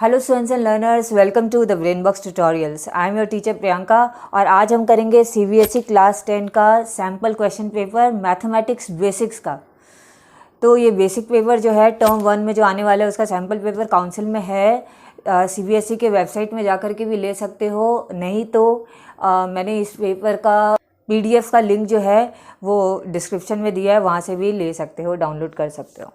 Hello students and learners, welcome to the Brain Box tutorials. I am your teacher Priyanka और आज हम करेंगे CBSE class 10 का sample question paper mathematics basics का। तो ये बेसिक पेपर जो है टर्म 1 में जो आने वाला है उसका सैम्पल पेपर काउंसिल में है। सीबीएसई के वेबसाइट में जाकर के भी ले सकते हो, नहीं तो मैंने इस पेपर का पीडीएफ का लिंक जो है वो डिस्क्रिप्शन में दिया है, वहाँ से भी ले सकते हो, डाउनलोड कर सकते हो।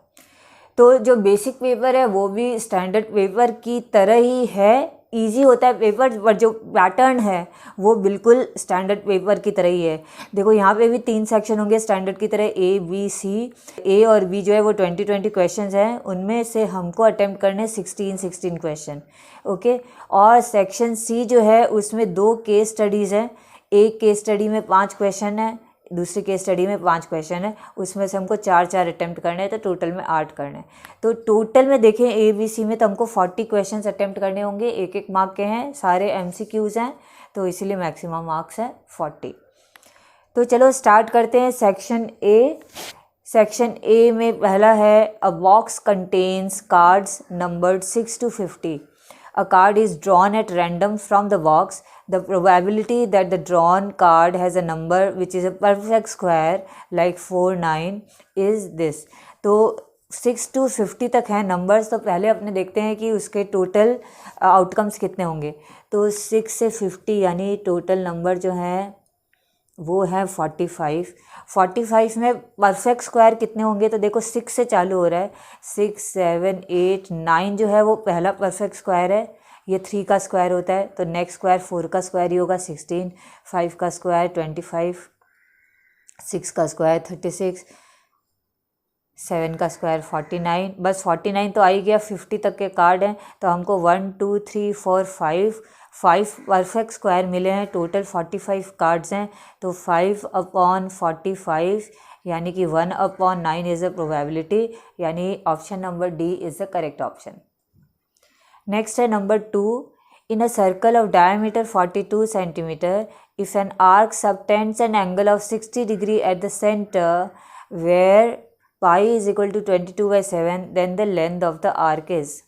तो जो बेसिक पेपर है वो भी स्टैंडर्ड पेपर की तरह ही है, इजी होता है पेपर, पर जो पैटर्न है वो बिल्कुल स्टैंडर्ड पेपर की तरह ही है। देखो यहाँ पे भी 3 सेक्शन होंगे स्टैंडर्ड की तरह, ए बी सी। ए और बी जो है वो 20 क्वेश्चंस हैं, उनमें से हमको अटेम्प्ट करने 16 क्वेश्चन, ओके। और सेक्शन सी जो है उसमें 2 केस स्टडीज़ हैं। एक केस स्टडी में 5 क्वेश्चन है, दूसरी केस स्टडी में 5 क्वेश्चन है, उसमें से हमको 4 अटेम्प्ट करने हैं, तो टोटल में 8 करने हैं। तो टोटल में देखें ए बी सी में तो हमको 40 क्वेश्चन अटेम्प्ट करने होंगे, एक मार्क के हैं, सारे एमसीक्यूज़ हैं, तो इसीलिए मैक्सिमम मार्क्स है 40। तो चलो स्टार्ट करते हैं सेक्शन ए। सेक्शन ए में पहला है अ box contains cards numbered 6 to 50. A card is drawn at random from the box. The probability that the drawn card has a number which is a perfect square like 4, 9 is this. तो 6 to 50 तक हैं numbers, तो पहले अपने देखते हैं कि उसके टोटल आउटकम्स कितने होंगे। तो 6 से 50 यानी टोटल नंबर जो हैं वो है 45। 45 में परफेक्ट स्क्वायर कितने होंगे, तो देखो 6 से चालू हो रहा है, 6, 7, 8, 9 जो है वो पहला परफेक्ट स्क्वायर है, ये 3 का स्क्वायर होता है, तो नेक्स्ट स्क्वायर 4 का स्क्वायर ही होगा 16, 5 का स्क्वायर 25, 6 का स्क्वायर 36, 7 का स्क्वायर 49। बस 49 तो आ ही गया, 50 तक के कार्ड हैं, तो हमको 1, 2, 3, 4, 5 परफेक्ट स्क्वायर मिले हैं। टोटल 45 कार्ड्स हैं, तो 5/45 यानी कि 1/9 इज़ अ प्रोबेबिलिटी, यानी option number D is the correct option. Next है number 2। In a circle of diameter 42 centimetre, if an arc subtends an angle of 60 degree at the centre where pi is equal to 22/7, then the length of the arc is.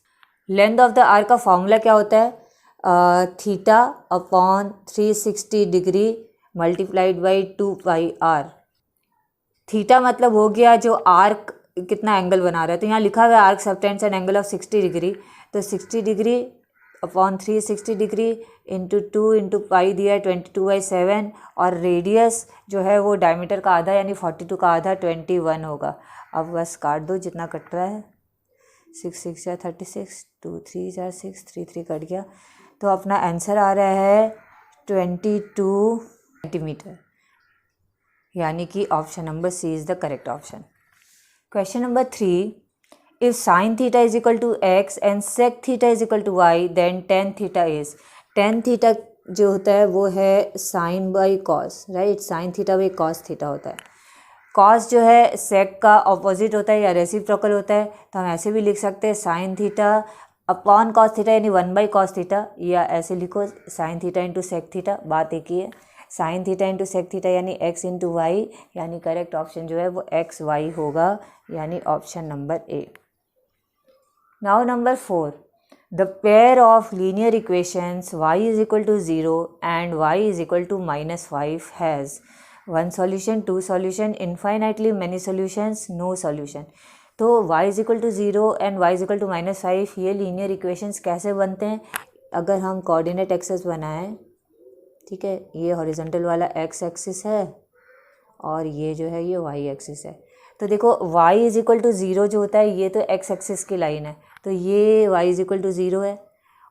Length of the arc का formula क्या होता है? Theta upon 360 degree multiplied by 2πr। Theta मतलब हो गया जो arc कितना angle बना रहा है, तो यहाँ लिखा हुआ है arc subtends an angle of 60 degree, तो 60 degree upon 360 degree into 2 into pi दिया है 22/7, और रेडियस जो है वो डायमीटर का आधा यानी 42 का आधा 21 होगा। अब बस काट दो जितना कट रहा है, 6 6 36, 2 3 6, 3 3 कट गया, तो अपना आंसर आ रहा है 22 सेंटीमीटर, यानी कि option number C is the correct option. Question number 3। If sine theta is equal to X and sec theta is equal to Y, then tan theta is. Tan theta जो होता है वो है sine by cos, right? Sine theta by cos theta होता है। Cos जो है सेक का ऑपोजिट होता है या रेसिप्रोकल होता है, तो हम ऐसे भी लिख सकते हैं sine theta upon cos theta यानी 1/cos थीटा, या ऐसे लिखो sine theta into sec theta, बात एक ही है। Sine theta into sec theta यानी x इंटू वाई, यानी करेक्ट ऑप्शन जो है वो XY होगा, यानी option number A. Now number 4। The pair of linear equations y is equal to 0 and y is equal to -5 has 1 solution, 2 solution, infinitely many solutions, no solution. तो y is equal to 0 and y is equal to -5, ये linear equations कैसे बनते हैं? अगर हम coordinate axes बनाएं, ठीक है, ये हॉरिजॉन्टल वाला x एक्सिस है और ये जो है ये y एक्सिस है, तो देखो y इज इक्वल टू 0 जो होता है ये तो x एक्सिस की लाइन है, तो ये y इज इक्वल टू 0 है,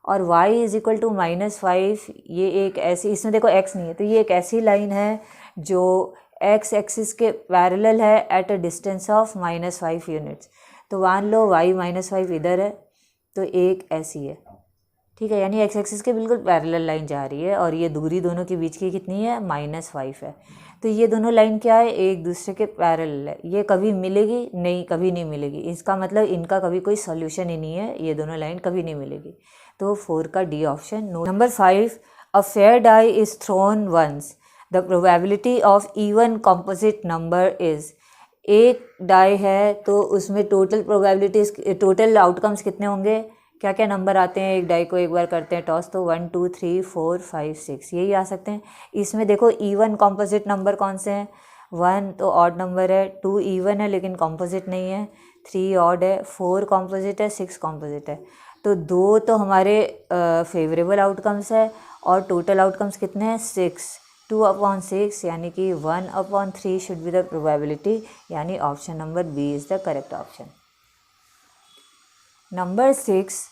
और y इज इक्वल टू -5 ये एक ऐसी, इसमें देखो x नहीं है, तो ये एक ऐसी लाइन है जो x एक्सिस के पैरेलल है at a distance of -5 units. तो मान लो y -5 इधर है, तो एक ऐसी है, ठीक है, यानी x एक्सिस के बिल्कुल पैरेलल लाइन जा रही है, और ये दूरी दोनों के बीच की कितनी है? -5 है। तो ये दोनों लाइन क्या है? एक दूसरे के पैरेलल है। ये कभी मिलेगी? नहीं, कभी नहीं मिलेगी। इसका मतलब इनका कभी कोई सॉल्यूशन ही नहीं है, ये दोनों लाइन कभी नहीं मिलेगी। तो 4 का D option no. Number 5। A fair die is thrown once, the probability of even composite number is. एक डाई है तो उसमें टोटल प्रोबेबिलिटीज, टोटल आउटकम्स कितने होंगे? क्या क्या नंबर आते हैं, एक डाई को एक बार करते हैं टॉस, तो 1 2 3 4 5 6 यही आ सकते हैं। इसमें देखो इवन कॉम्पोजिट नंबर कौन से हैं, 1 तो ऑड नंबर है, 2 इवन है लेकिन कॉम्पोजिट नहीं है, 3 ऑड है, 4 कॉम्पोजिट है, 6 कॉम्पोजिट है। तो 2 तो हमारे फेवरेबल आउटकम्स है और टोटल आउटकम्स कितने हैं, 6, 2/6 यानी कि 1/3 शुड बी द प्रोबेबिलिटी, यानी option number B is the correct option. Number 6,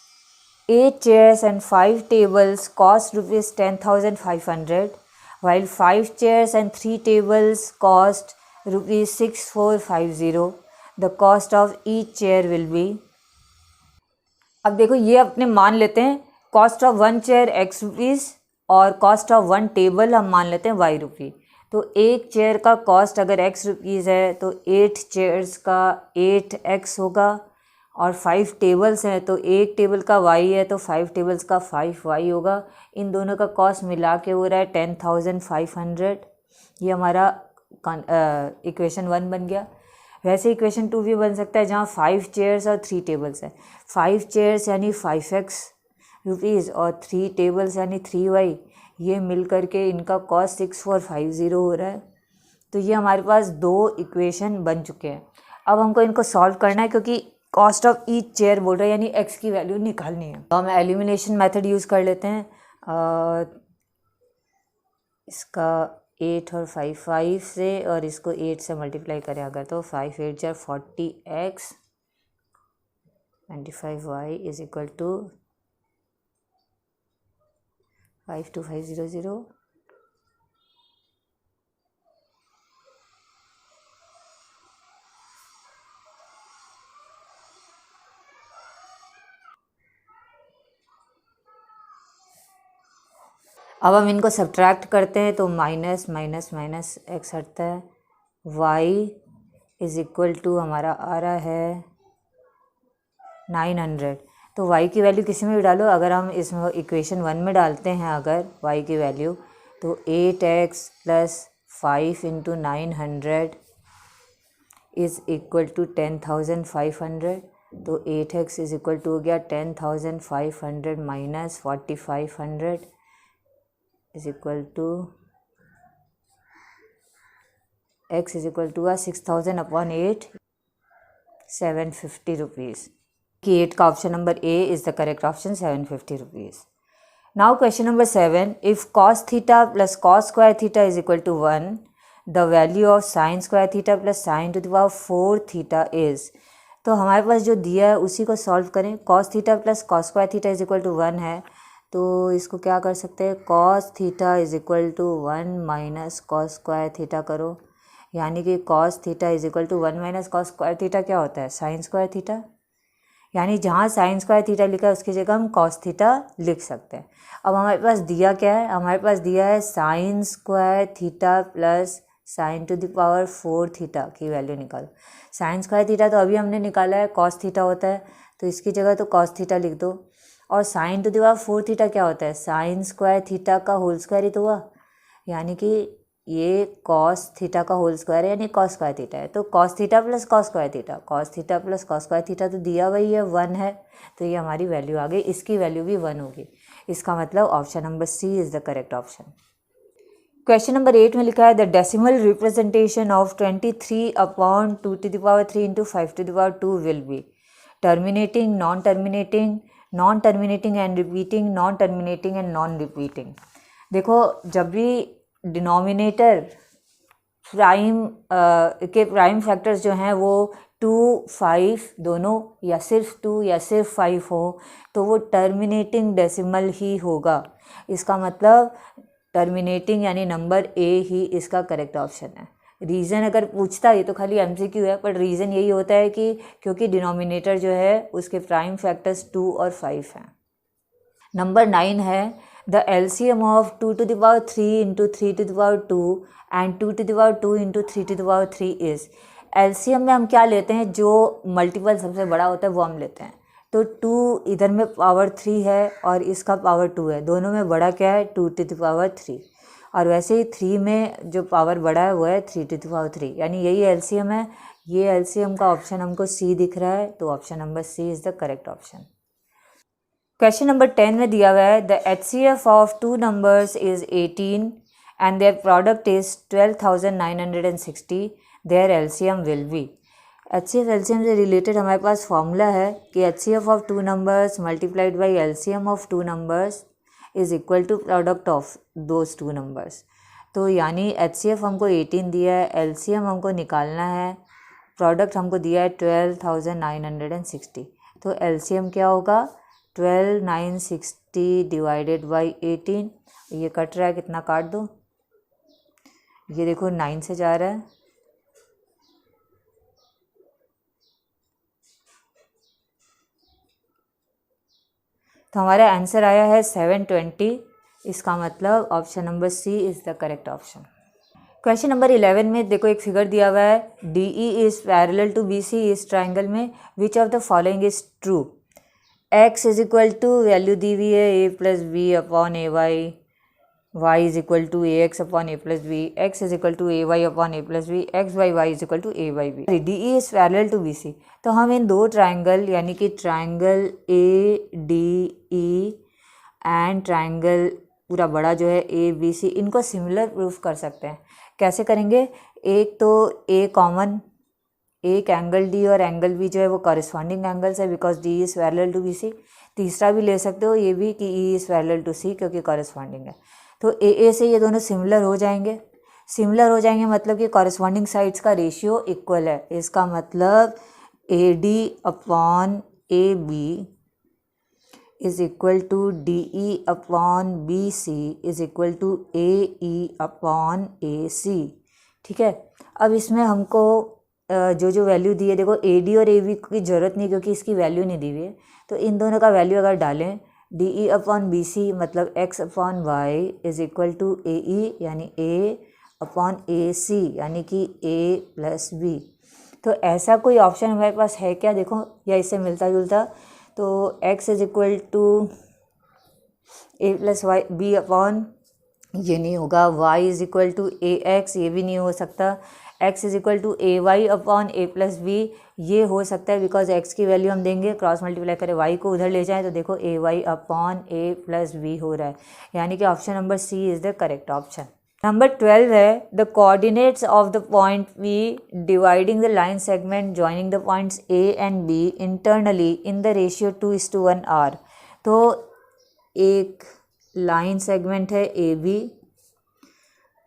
8 chairs and 5 tables cost rupees 10,500, while 5 chairs and 3 tables cost rupees 6,450. The cost of each chair will be। अब देखो ये अपने मान लेते हैं cost of 1 chair x rupees और cost of 1 table हम मान लेते हैं y रुपी। तो एक चेयर का कॉस्ट अगर x रुपीज़ है तो 8 चेयर्स का 8x होगा, और 5 टेबल्स हैं तो एक टेबल का y है तो 5 टेबल्स का 5y होगा। इन दोनों का कॉस्ट मिला के हो रहा है 10,500। ये हमारा इक्वेशन 1 बन गया। वैसे इक्वेशन 2 भी बन सकता है जहाँ 5 चेयर्स और 3 टेबल्स हैं। 5 चेयर्स यानी 5x रुपीज़ और 3 टेबल्स यानी 3y, ये मिल करके इनका कॉस्ट 6,450 हो रहा है। तो ये हमारे पास 2 इक्वेशन बन चुके हैं। अब हमको इनको सॉल्व करना है क्योंकि कॉस्ट ऑफ ईच चेयर बोल रहा है यानी x की वैल्यू निकालनी है। तो हम एलिमिनेशन मेथड यूज़ कर लेते हैं। इसका 8 और 5 से और इसको 8 से मल्टीप्लाई करें अगर तो 5 8 jar 40x 25y is equal to 52500। अब हम इनको सब्ट्रैक्ट करते हैं तो माइनस माइनस माइनस x हटता है, y इज इक्वल टू हमारा आ रहा है 900। तो y की वैल्यू किसी में भी डालो, अगर हम इसमें इक्वेशन 1 में डालते हैं अगर y की वैल्यू तो 8x plus 5 into 900 is equal to 10,500। तो 8x इज इक्वल टू हो गया 10,500 minus 4,500 is equal to x is equal to 6,000/8 750 rupees. कि 8 का option number A is the correct option, 750 rupees. Now question number 7, if cos theta plus cos square theta is equal to 1, the value of sin square theta plus sin to the power 4 theta is. तो हमारे पास जो दिया है उसी को solve करें। cos theta plus cos square theta is equal to 1 है, तो इसको क्या कर सकते हैं, cos theta is equal to 1 minus cos square theta करो, यानी कि cos theta is equal to 1 minus cos square theta क्या होता है, sin स्क्वायर थीटा। यानी जहाँ sin स्क्वायर थीटा लिखा है उसकी जगह हम cos थीटा लिख सकते हैं। अब हमारे पास दिया क्या है, हमारे पास दिया है sin square theta plus sin to the power 4 theta की वैल्यू निकालो। sin स्क्वायर थीटा तो अभी हमने निकाला है, cos थीटा होता है, तो इसकी जगह तो cos थीटा लिख दो। और sin to the power 4 theta क्या होता है, sin स्क्वायर थीटा का होल स्क्वायर ही तो हुआ, यानी कि ये cos थीटा का होल स्क्वायर है यानी cos स्क्वायर थीटा है। तो cos theta plus cos square theta, cos theta plus cos square theta तो दिया वही है 1 है, तो ये हमारी वैल्यू आ गई, इसकी वैल्यू भी 1 होगी। इसका मतलब option number C is the correct option. Question number 8 में लिखा है the decimal representation of 23/2 into 5 will be terminating, non terminating, non terminating and repeating, non terminating and non repeating. देखो जब भी डिनोमिनेटर प्राइम के प्राइम फैक्टर्स जो हैं वो 2 5 दोनों या सिर्फ 2 या सिर्फ 5 हो तो वो टर्मिनेटिंग डेसिमल ही होगा। इसका मतलब टर्मिनेटिंग यानी नंबर ए ही इसका करेक्ट ऑप्शन है। रीज़न अगर पूछता है, ये तो खाली एमसीक्यू है, पर रीज़न यही होता है कि क्योंकि डिनोमिनेटर जो है उसके प्राइम फैक्टर्स 2 और 5 हैं। नंबर 9 है the LCM of 2 to the power 3 into 3 to the power 2 and 2 to the power 2 into 3 to the power 3 is. LCM में हम क्या लेते हैं, जो मल्टीपल सबसे बड़ा होता है वो हम लेते हैं। तो 2 इधर में पावर 3 है और इसका पावर 2 है, दोनों में बड़ा क्या है 2 to the power 3, और वैसे ही 3 में जो पावर बड़ा है वो है 3 to the power 3, यानी यही एलसीएम है। ये एलसीएम का ऑप्शन हमको सी दिख रहा है, तो option number C is the correct option. Question number 10 में दिया हुआ है the HCF of two numbers is 18 and their product is 12,960, their LCM will be. HCF LCM से रिलेटेड हमारे पास फॉर्मूला है कि HCF of two numbers multiplied by LCM of two numbers is equal to product of those two numbers. तो यानी HCF हमको 18 दिया है, LCM हमको निकालना है, प्रोडक्ट हमको दिया है 12,960। तो LCM क्या होगा 12,960 डिवाइडेड बाई 18। ये कट रहा है, कितना काट दो, ये देखो 9 से जा रहा है, तो हमारा आंसर आया है 720। इसका मतलब option number C is the correct option. Question number 11 में देखो एक फिगर दिया हुआ है D E is parallel to B C इस ट्राइंगल में which of the following is true. X is equal to value दी हुई है A plus B upon A Y, Y is equal to A X upon A plus B, X is equal to A Y upon A plus B, x by y is equal to A by B. D E is parallel to B C, तो हम इन दो triangle यानी कि triangle A D E and triangle पूरा बड़ा जो है ए बी सी, इनको सिमिलर प्रूफ कर सकते हैं। कैसे करेंगे, एक तो ए कॉमन, एक एंगल डी और एंगल बी जो है वो कॉरस्पॉन्डिंग एंगल्स है because D is parallel to B C. तीसरा भी ले सकते हो ये भी कि E is parallel to C क्योंकि कॉरस्पॉन्डिंग है। तो ए से ये दोनों सिमिलर हो जाएंगे, सिमिलर हो जाएंगे मतलब कि कॉरस्पॉन्डिंग साइड्स का रेशियो इक्वल है। इसका मतलब A D upon A B is equal to D E upon B C is equal to A E upon A C. ठीक है, अब इसमें हमको जो वैल्यू दी है, देखो ए डी और ए बी की ज़रूरत नहीं क्योंकि इसकी वैल्यू नहीं दी हुई है, तो इन दोनों का वैल्यू अगर डालें D E upon B C मतलब X upon Y is equal to A E यानी ए अपॉन ए सी यानी कि ए प्लस बी। तो ऐसा कोई ऑप्शन हमारे पास है क्या, देखो या इससे मिलता जुलता, तो x is equal to A plus y B upon, ये नहीं होगा, y is equal to A x, ये भी नहीं हो सकता, x is equal to A Y upon A plus B, ये हो सकता है बिकॉज x की वैल्यू हम देंगे क्रॉस मल्टीप्लाई करें y को उधर ले जाएं तो देखो A Y upon A plus B हो रहा है, यानी कि option number C is the correct option. Number 12 है the coordinates of the point P dividing the line segment joining the points A and B internally in the ratio 2:1 are. तो एक line segment है A B,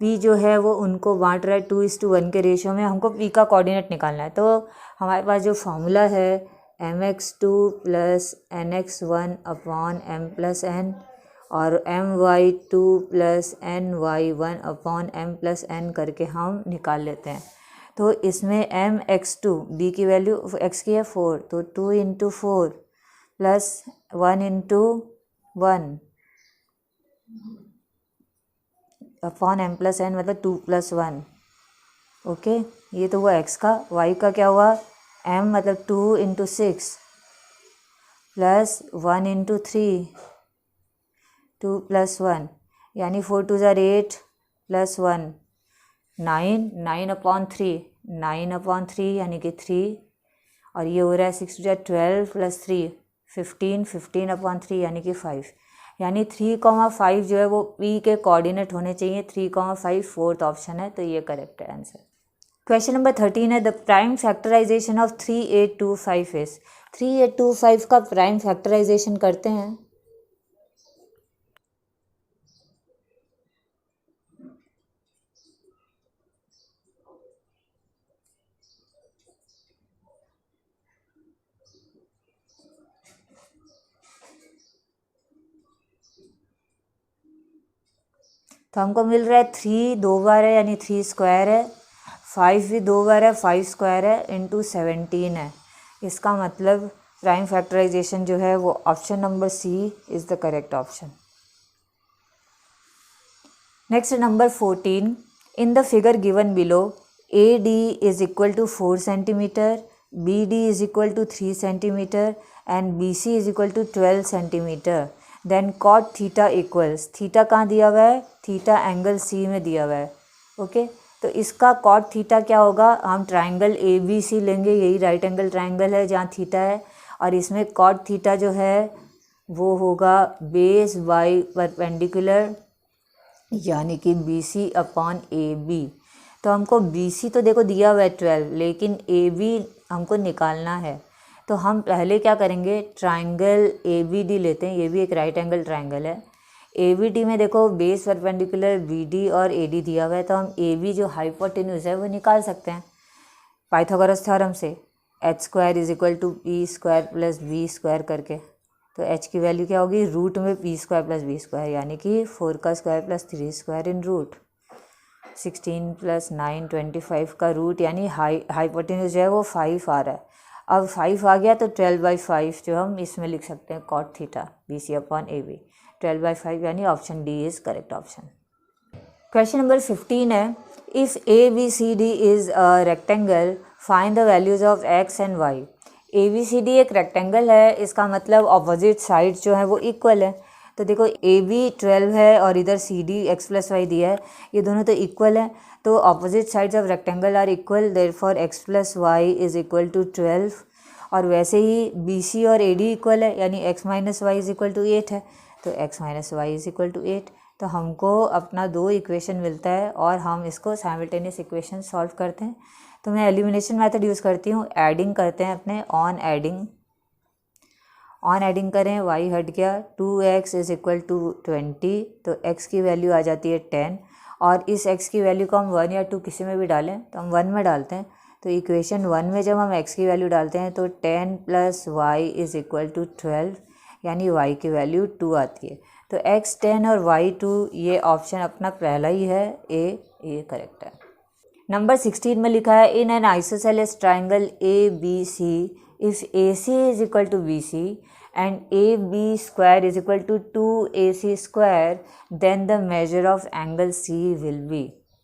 P जो है वो उनको बांट रहा है 2:1 के रेशियो में, हमको P का कोऑर्डिनेट निकालना है। तो हमारे पास जो फॉर्मूला है mx2 plus nx1 upon m plus n और my2 plus ny1 upon m plus n करके हम निकाल लेते हैं। तो इसमें mx2 b की वैल्यू x की है 4, तो 2 into 4 plus 1 into 1 upon m plus n मतलब 2 प्लस 1। ओके, ये तो हुआ x का। y का क्या हुआ, m मतलब 2 इंटू 6 प्लस 1 इंटू 3 2 प्लस 1 यानी 4 2 ज़ार 8 प्लस 1 9, 9 अपॉन 3 9 अपॉन 3 यानी कि 3, और ये हो रहा है 6 2 ज़ार 12 प्लस 3 15 15 अपॉन 3 यानी कि 5, यानी 3,5 जो है वो P के कोऑर्डिनेट होने चाहिए। 3,5 फोर्थ ऑप्शन है, तो ये करेक्ट है आंसर। क्वेश्चन नंबर 13 है the prime factorisation of 3825 is. 3825 का प्राइम फैक्टराइजेशन करते हैं। तो हमको मिल रहा है 3 दो बार है यानी 3 स्क्वायर है, 5 भी दो बार है 5 स्क्वायर है इंटू 17 है। इसका मतलब प्राइम फैक्टराइजेशन जो है वो option number C is the correct option. Next number 14 in the figure given below A D is equal to 4 centimetre, B D is equal to 3 centimetre and B C is equal to 12 centimetre, then cot theta equals, theta कहाँ दिया हुआ है, theta angle C में दिया हुआ है। Okay, तो इसका कॉट थीटा क्या होगा, हम ट्राइंगल ए बी सी लेंगे, यही राइट एंगल ट्राइंगल है जहाँ थीटा है, और इसमें कॉट थीटा जो है वो होगा बेस बाई परपेंडिकुलर यानी कि BC अपॉन AB। तो हमको BC तो देखो दिया हुआ है 12, लेकिन AB हमको निकालना है। तो हम पहले क्या करेंगे, ट्राइंगल ABD लेते हैं, ये भी एक राइट एंगल ट्राइंगल है। ABD में देखो बेस परपेंडिकुलर BD और AD दिया हुआ है, तो हम AB जो हाइपोटेन्यूज है वो निकाल सकते हैं पाइथागोरस थ्योरम से, h² is equal to P² plus B² करके। तो h की वैल्यू क्या होगी, रूट में P² प्लस B² यानी कि 4 का स्क्वायर प्लस 3² इन रूट 16 प्लस 9 25 का रूट, यानी हाइपोटेन्यूज जो है वो 5 आ रहा है। अब 5 आ गया तो 12/5 जो हम इसमें लिख सकते हैं cot theta BC upon AB। 12/5 यानी option D is correct option. Question number 15 है, if ABCD is a rectangle find the values of x and y। ABCD एक रेक्टेंगल है, इसका मतलब ऑपोजिट साइड्स जो है वो इक्वल है। तो देखो AB 12 है और इधर CD x प्लस वाई दिया है, ये दोनों तो इक्वल है। तो opposite sides of rectangle are equal, therefore x plus y is equal to 12। और वैसे ही BC और AD इक्वल है, यानी x minus y is equal to 8 है, तो x minus y is equal to 8। तो हमको अपना 2 इक्वेशन मिलता है और हम इसको साइमल्टेनियस इक्वेशन सॉल्व करते हैं। तो मैं एलिमिनेशन मेथड यूज़ करती हूँ, एडिंग करते हैं अपने, ऑन एडिंग करें, y हट गया, 2x इज़ इक्वल टू 20, तो x की वैल्यू आ जाती है 10, और इस x की वैल्यू को हम 1 या 2 किसी में भी डालें, तो हम 1 में डालते हैं। तो इक्वेशन 1 में जब हम x की वैल्यू डालते हैं तो 10 plus y is equal to 12, यानी y की वैल्यू 2 आती है। तो x 10 और y 2, ये ऑप्शन अपना पहला ही है, ये करेक्ट है। नंबर 16 में लिखा है, in an isosceles triangle ABC if AC is equal to BC and AB² is equal to 2AC², then the measure of angle C will be.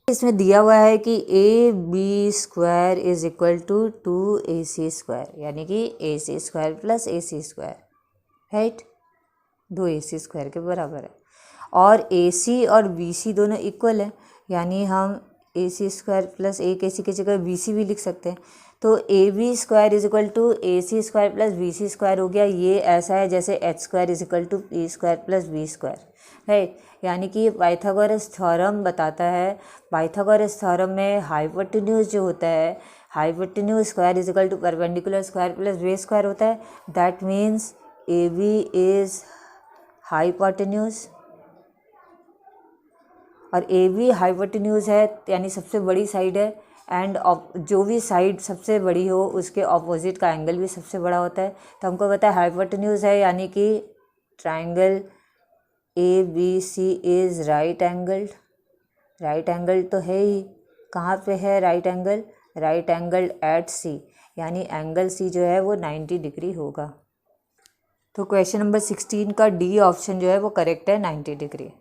इसमें दिया हुआ है कि AB² is equal to 2AC², यानी कि AC² plus AC², right, 2AC² के बराबर है। और AC और BC दोनों इक्वल है, यानी हम AC² प्लस एक AC की जगह BC भी लिख सकते हैं। तो AB² is equal to AC² plus BC² हो गया। ये ऐसा है जैसे h² is equal to P² plus B², right. यानी कि पाइथागोरस थ्योरम बताता है, पाइथागोरस थ्योरम में हाइपोटेन्यूज जो होता है, hypotenuse square is equal to perpendicular square plus base square होता है। That means AB is hypotenuse, और AB हाइपोटेन्यूज है, यानी सबसे बड़ी साइड है, एंड जो भी साइड सबसे बड़ी हो उसके ऑपोजिट का एंगल भी सबसे बड़ा होता है। तो हमको पता है हाइपोटेन्यूज है, यानी कि triangle ABC is right angled. Right angle तो है ही, कहाँ पे है right angle, right angle at C, यानी एंगल C जो है वो 90 डिग्री होगा। तो क्वेश्चन नंबर 16 का D ऑप्शन जो है वो करेक्ट है, 90 डिग्री।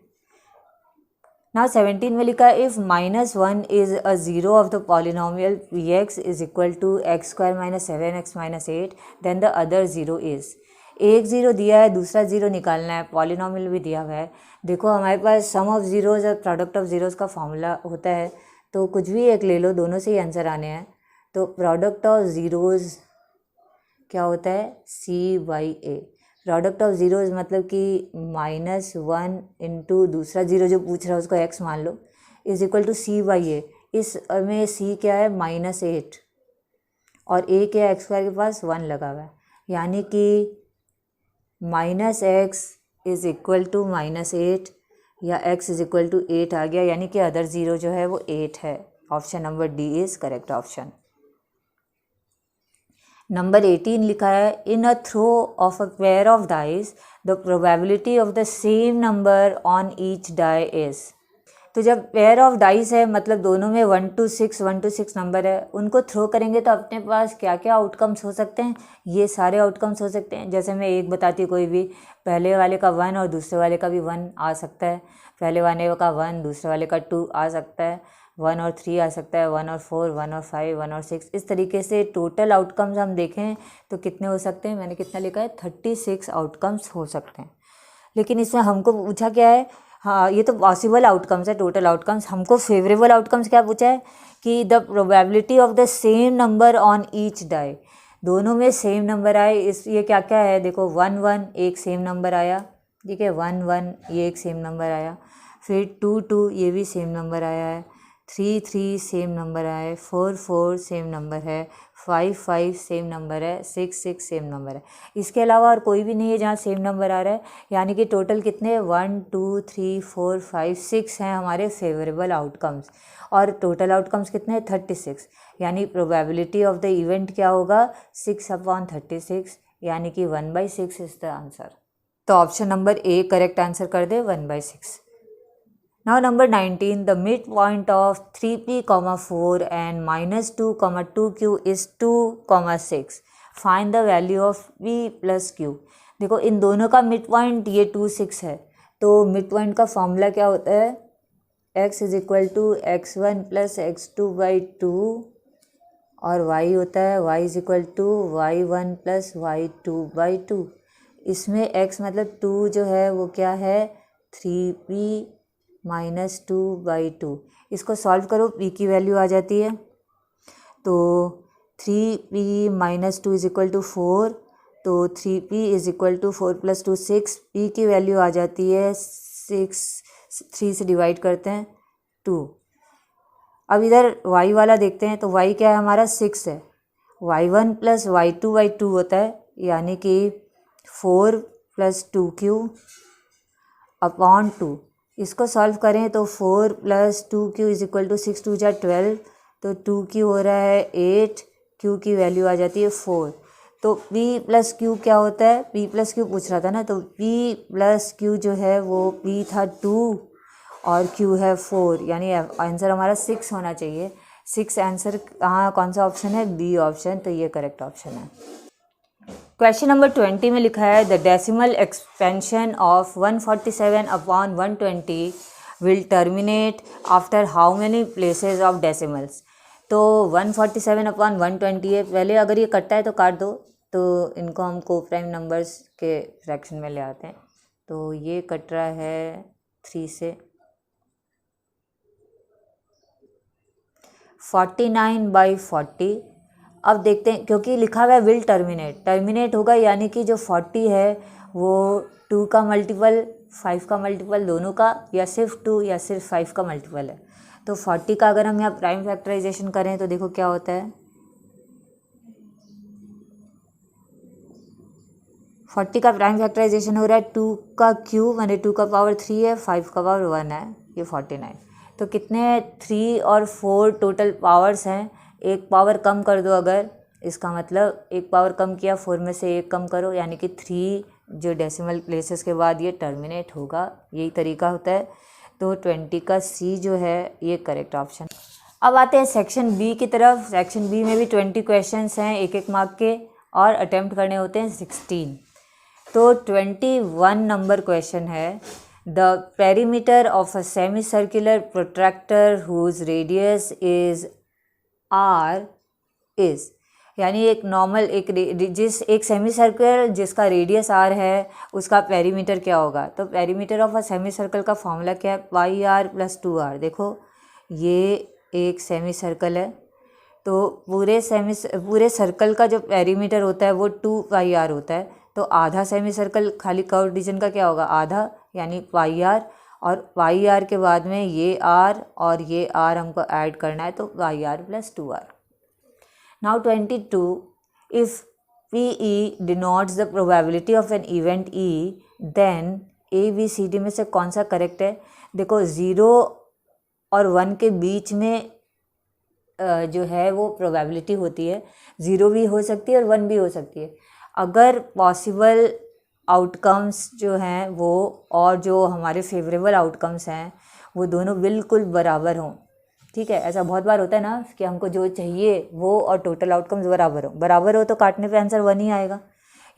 नाउ 17 में लिखा है, if -1 is a zero of the polynomial Px is equal to x² minus 7x minus 8, then the other zero is. एक जीरो दिया है, दूसरा जीरो निकालना है, पॉलिनोमियल भी दिया हुआ है। देखो हमारे पास सम ऑफ जीरोज़ और प्रोडक्ट ऑफ जीरोज़ का फॉर्मूला होता है, तो कुछ भी एक ले लो, दोनों से ही आंसर आने हैं। तो प्रोडक्ट ऑफ ज़ीरोज़ क्या होता है, C/A। प्रोडक्ट ऑफ जीरोज़ मतलब कि -1 इंटू दूसरा जीरो जो पूछ रहा है उसको x मान लो, इज इक्वल टू C/A। इस में C क्या है, -8, और A क्या है, x² के पास 1 लगा हुआ है, यानी कि -x इज इक्वल टू -8 या x इज इक्वल टू 8 आ गया, यानी कि अदर ज़ीरो जो है वो 8 है। Option number D is correct option. Number 18 लिखा है, in a throw of a pair of dice the probability of the same number on each die is. तो जब पेयर ऑफ डाइस है मतलब दोनों में 1 to 6 नंबर है, उनको थ्रो करेंगे तो अपने पास क्या क्या आउटकम्स हो सकते हैं, ये सारे आउटकम्स हो सकते हैं। जैसे मैं एक बताती हूँ, कोई भी पहले वाले का 1 और दूसरे वाले का भी 1 आ सकता है, पहले वाले का 1 दूसरे वाले का 2 आ सकता है, 1 और 3 आ सकता है, 1 और 4, 1 और 5, 1 और 6। इस तरीके से टोटल आउटकम्स हम देखें तो कितने हो सकते हैं, मैंने कितना लिखा है, 36 आउटकम्स हो सकते हैं। लेकिन इसमें हमको पूछा क्या है, हाँ ये तो पॉसिबल आउटकम्स है, टोटल आउटकम्स। हमको फेवरेबल आउटकम्स क्या पूछा है कि the probability of the same number on each die. दोनों में सेम नंबर आए, इस ये क्या क्या है देखो, 1 1 एक सेम नंबर आया, ठीक है, 1 1 ये एक सेम नंबर आया, फिर 2 2 ये भी सेम नंबर आया है, 3 3 सेम नंबर आया है, 4 4 सेम नंबर है, 5 5 सेम नंबर है, 6 6 सेम नंबर है। इसके अलावा और कोई भी नहीं है जहाँ सेम नंबर आ रहा है, यानी कि टोटल कितने 1 2 3 4 5 6 हैं हमारे फेवरेबल आउटकम्स, और टोटल आउटकम्स कितने हैं 36, यानी प्रोबेबिलिटी ऑफ द इवेंट क्या होगा 6/36, यानी कि 1/6 इज द आंसर। तो option number A correct answer कर दे 1/6। Now number 19, the midpoint of 3p, 4 and -2, 2q is 2, 6. Find the value of p plus q. देखो इन दोनों का मिड पॉइंट ये 2 6 है, तो मिड पॉइंट का फॉर्मूला क्या होता है, x is equal to x1 plus x2/2 और y होता है y is equal to y1 plus y2/2। इसमें x मतलब 2 जो है वो क्या है 3p -2/2। इसको सॉल्व करो, p की वैल्यू आ जाती है, तो 3p -2 इज इक्वल टू 4, तो 3p is equal to 4 + 2 6, p की वैल्यू आ जाती है 6, 3 से डिवाइड करते हैं 2। अब इधर y वाला देखते हैं, तो y क्या है हमारा 6 है, y1 + y2/2 होता है, यानी कि 4 + 2q अपॉन 2। इसको सॉल्व करें तो 4 + 2q इज इक्वल टू 6 2 = 12, तो 2q हो रहा है 8, q की वैल्यू आ जाती है 4। तो p + q क्या होता है, p + q पूछ रहा था ना, तो p + q जो है वो p था 2 और q है 4, यानी आंसर हमारा 6 होना चाहिए। 6 आंसर कहाँ कौन सा ऑप्शन है, बी ऑप्शन, तो ये करेक्ट ऑप्शन है। क्वेश्चन नंबर 20 में लिखा है the decimal expansion of 147/120 will terminate after how many places of decimals. तो 147/120 है, पहले अगर ये कटता है तो काट दो, तो इनको हम को प्राइम नंबर्स के फ्रैक्शन में ले आते हैं। तो ये कट रहा है 3 से, 49/40। अब देखते हैं, क्योंकि लिखा हुआ है विल टर्मिनेट होगा, यानी कि जो 40 है वो 2 का मल्टीपल, 5 का मल्टीपल, दोनों का, या सिर्फ 2 या सिर्फ 5 का मल्टीपल है। तो 40 का अगर हम यहाँ प्राइम फैक्टराइजेशन करें तो देखो क्या होता है, 40 का प्राइम फैक्टराइजेशन हो रहा है 2 का क्यूब, यानी 2 का पावर 3 है, 5 का पावर 1 है, ये 49। तो कितने 3 और 4 टोटल पावर्स हैं, एक पावर कम कर दो अगर, इसका मतलब एक पावर कम किया, 4 में से एक कम करो, यानी कि 3 जो डेसिमल प्लेसेस के बाद ये टर्मिनेट होगा, यही तरीका होता है। तो 20 का सी जो है ये करेक्ट ऑप्शन। अब आते हैं सेक्शन बी की तरफ। सेक्शन बी में भी 20 क्वेश्चंस हैं, एक एक मार्क के, और अटेम्प्ट करने होते हैं 16। तो 21 नंबर क्वेश्चन है the perimeter of a semi circular protractor whose radius is r is, यानी एक नॉर्मल एक सेमी सर्कल जिसका रेडियस आर है उसका पेरीमीटर क्या होगा। तो perimeter of a semi circle का फॉर्मूला क्या है, πr + 2r। देखो ये एक सेमी सर्कल है, तो पूरे सर्कल का जो पेरीमीटर होता है वो 2πr होता है। तो आधा सेमी सर्कल खाली कर्व रीजन का क्या होगा, आधा, यानी πr, और πr के बाद में ये r और ये r हमको ऐड करना है, तो πr + 2r। Now 22, if PE denotes the probability of an event E, then A B C D में से कौन सा करेक्ट है। देखो 0 और 1 के बीच में जो है वो प्रोबेबिलिटी होती है, 0 भी हो सकती है और 1 भी हो सकती है। अगर पॉसिबल आउटकम्स जो हैं वो और जो हमारे फेवरेबल आउटकम्स हैं वो दोनों बिल्कुल बराबर हों, ठीक है, ऐसा बहुत बार होता है ना कि हमको जो चाहिए वो और टोटल आउटकम्स बराबर हो तो काटने पे आंसर 1 ही आएगा,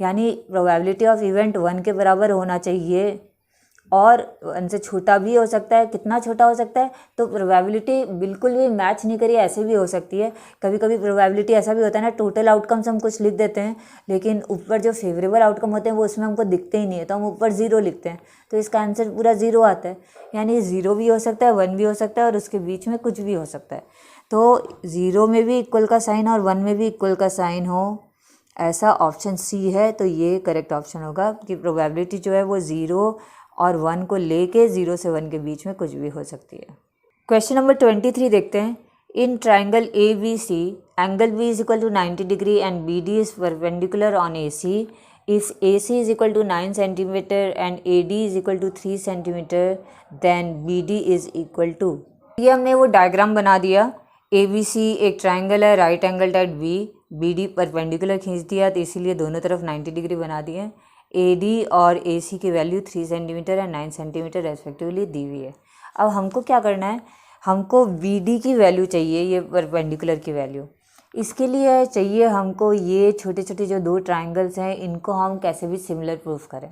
यानी प्रोबेबिलिटी ऑफ इवेंट 1 के बराबर होना चाहिए, और 1 से छोटा भी हो सकता है, कितना छोटा हो सकता है, तो प्रोबेबिलिटी बिल्कुल भी मैच नहीं करिए, ऐसे भी हो सकती है। कभी कभी प्रोबेबिलिटी ऐसा भी होता है ना, टोटल आउटकम्स हम कुछ लिख देते हैं लेकिन ऊपर जो फेवरेबल आउटकम होते हैं वो उसमें हमको दिखते ही नहीं है, तो हम ऊपर 0 लिखते हैं, तो इसका आंसर पूरा 0 आता है। यानी 0 भी हो सकता है, 1 भी हो सकता है, और उसके बीच में कुछ भी हो सकता है। तो 0 में भी इक्वल का साइन और 1 में भी इक्वल का साइन हो ऐसा ऑप्शन सी है, तो ये करेक्ट ऑप्शन होगा कि प्रोबेबिलिटी जो है वो 0 और 1 को लेके 0 से 1 के बीच में कुछ भी हो सकती है। क्वेश्चन नंबर 23 देखते हैं। In triangle A B C angle B is equal to 90 degree and B D is perpendicular on A C if A C is equal to 9 centimetre and A D is equal to 3 centimetre then B D is equal to. ये हमने वो diagram बना दिया। ए B सी एक triangle है, right angle at B D perpendicular खींच दिया, तो इसीलिए दोनों तरफ 90 डिग्री बना दिए। ए डी और ए सी की value 3 centimetre and 9 centimetre respectively दी हुई है। अब हमको क्या करना है, हमको बी डी की वैल्यू चाहिए, ये परपेंडिकुलर की वैल्यू। इसके लिए चाहिए हमको ये छोटे छोटे जो दो ट्राइंगल्स हैं इनको हम कैसे भी सिमिलर प्रूफ करें।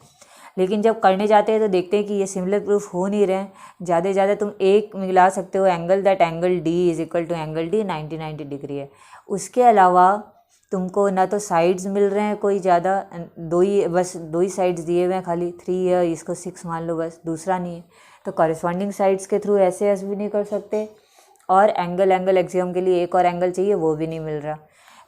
लेकिन जब करने जाते हैं तो देखते हैं कि ये सिमिलर प्रूफ हो नहीं रहे हैं। ज़्यादा से ज़्यादा तुम एक मिला सकते हो angle, that angle D is equal to angle D 90 degree है। उसके अलावा तुमको ना तो साइड्स मिल रहे हैं कोई ज़्यादा, बस दो ही साइड्स दिए हुए हैं, खाली 3 है, इसको 6 मान लो, बस दूसरा नहीं है। तो कॉरेस्पॉन्डिंग साइड्स के थ्रू ऐसे भी नहीं कर सकते, और एंगल एक्सियम के लिए एक और एंगल चाहिए, वो भी नहीं मिल रहा।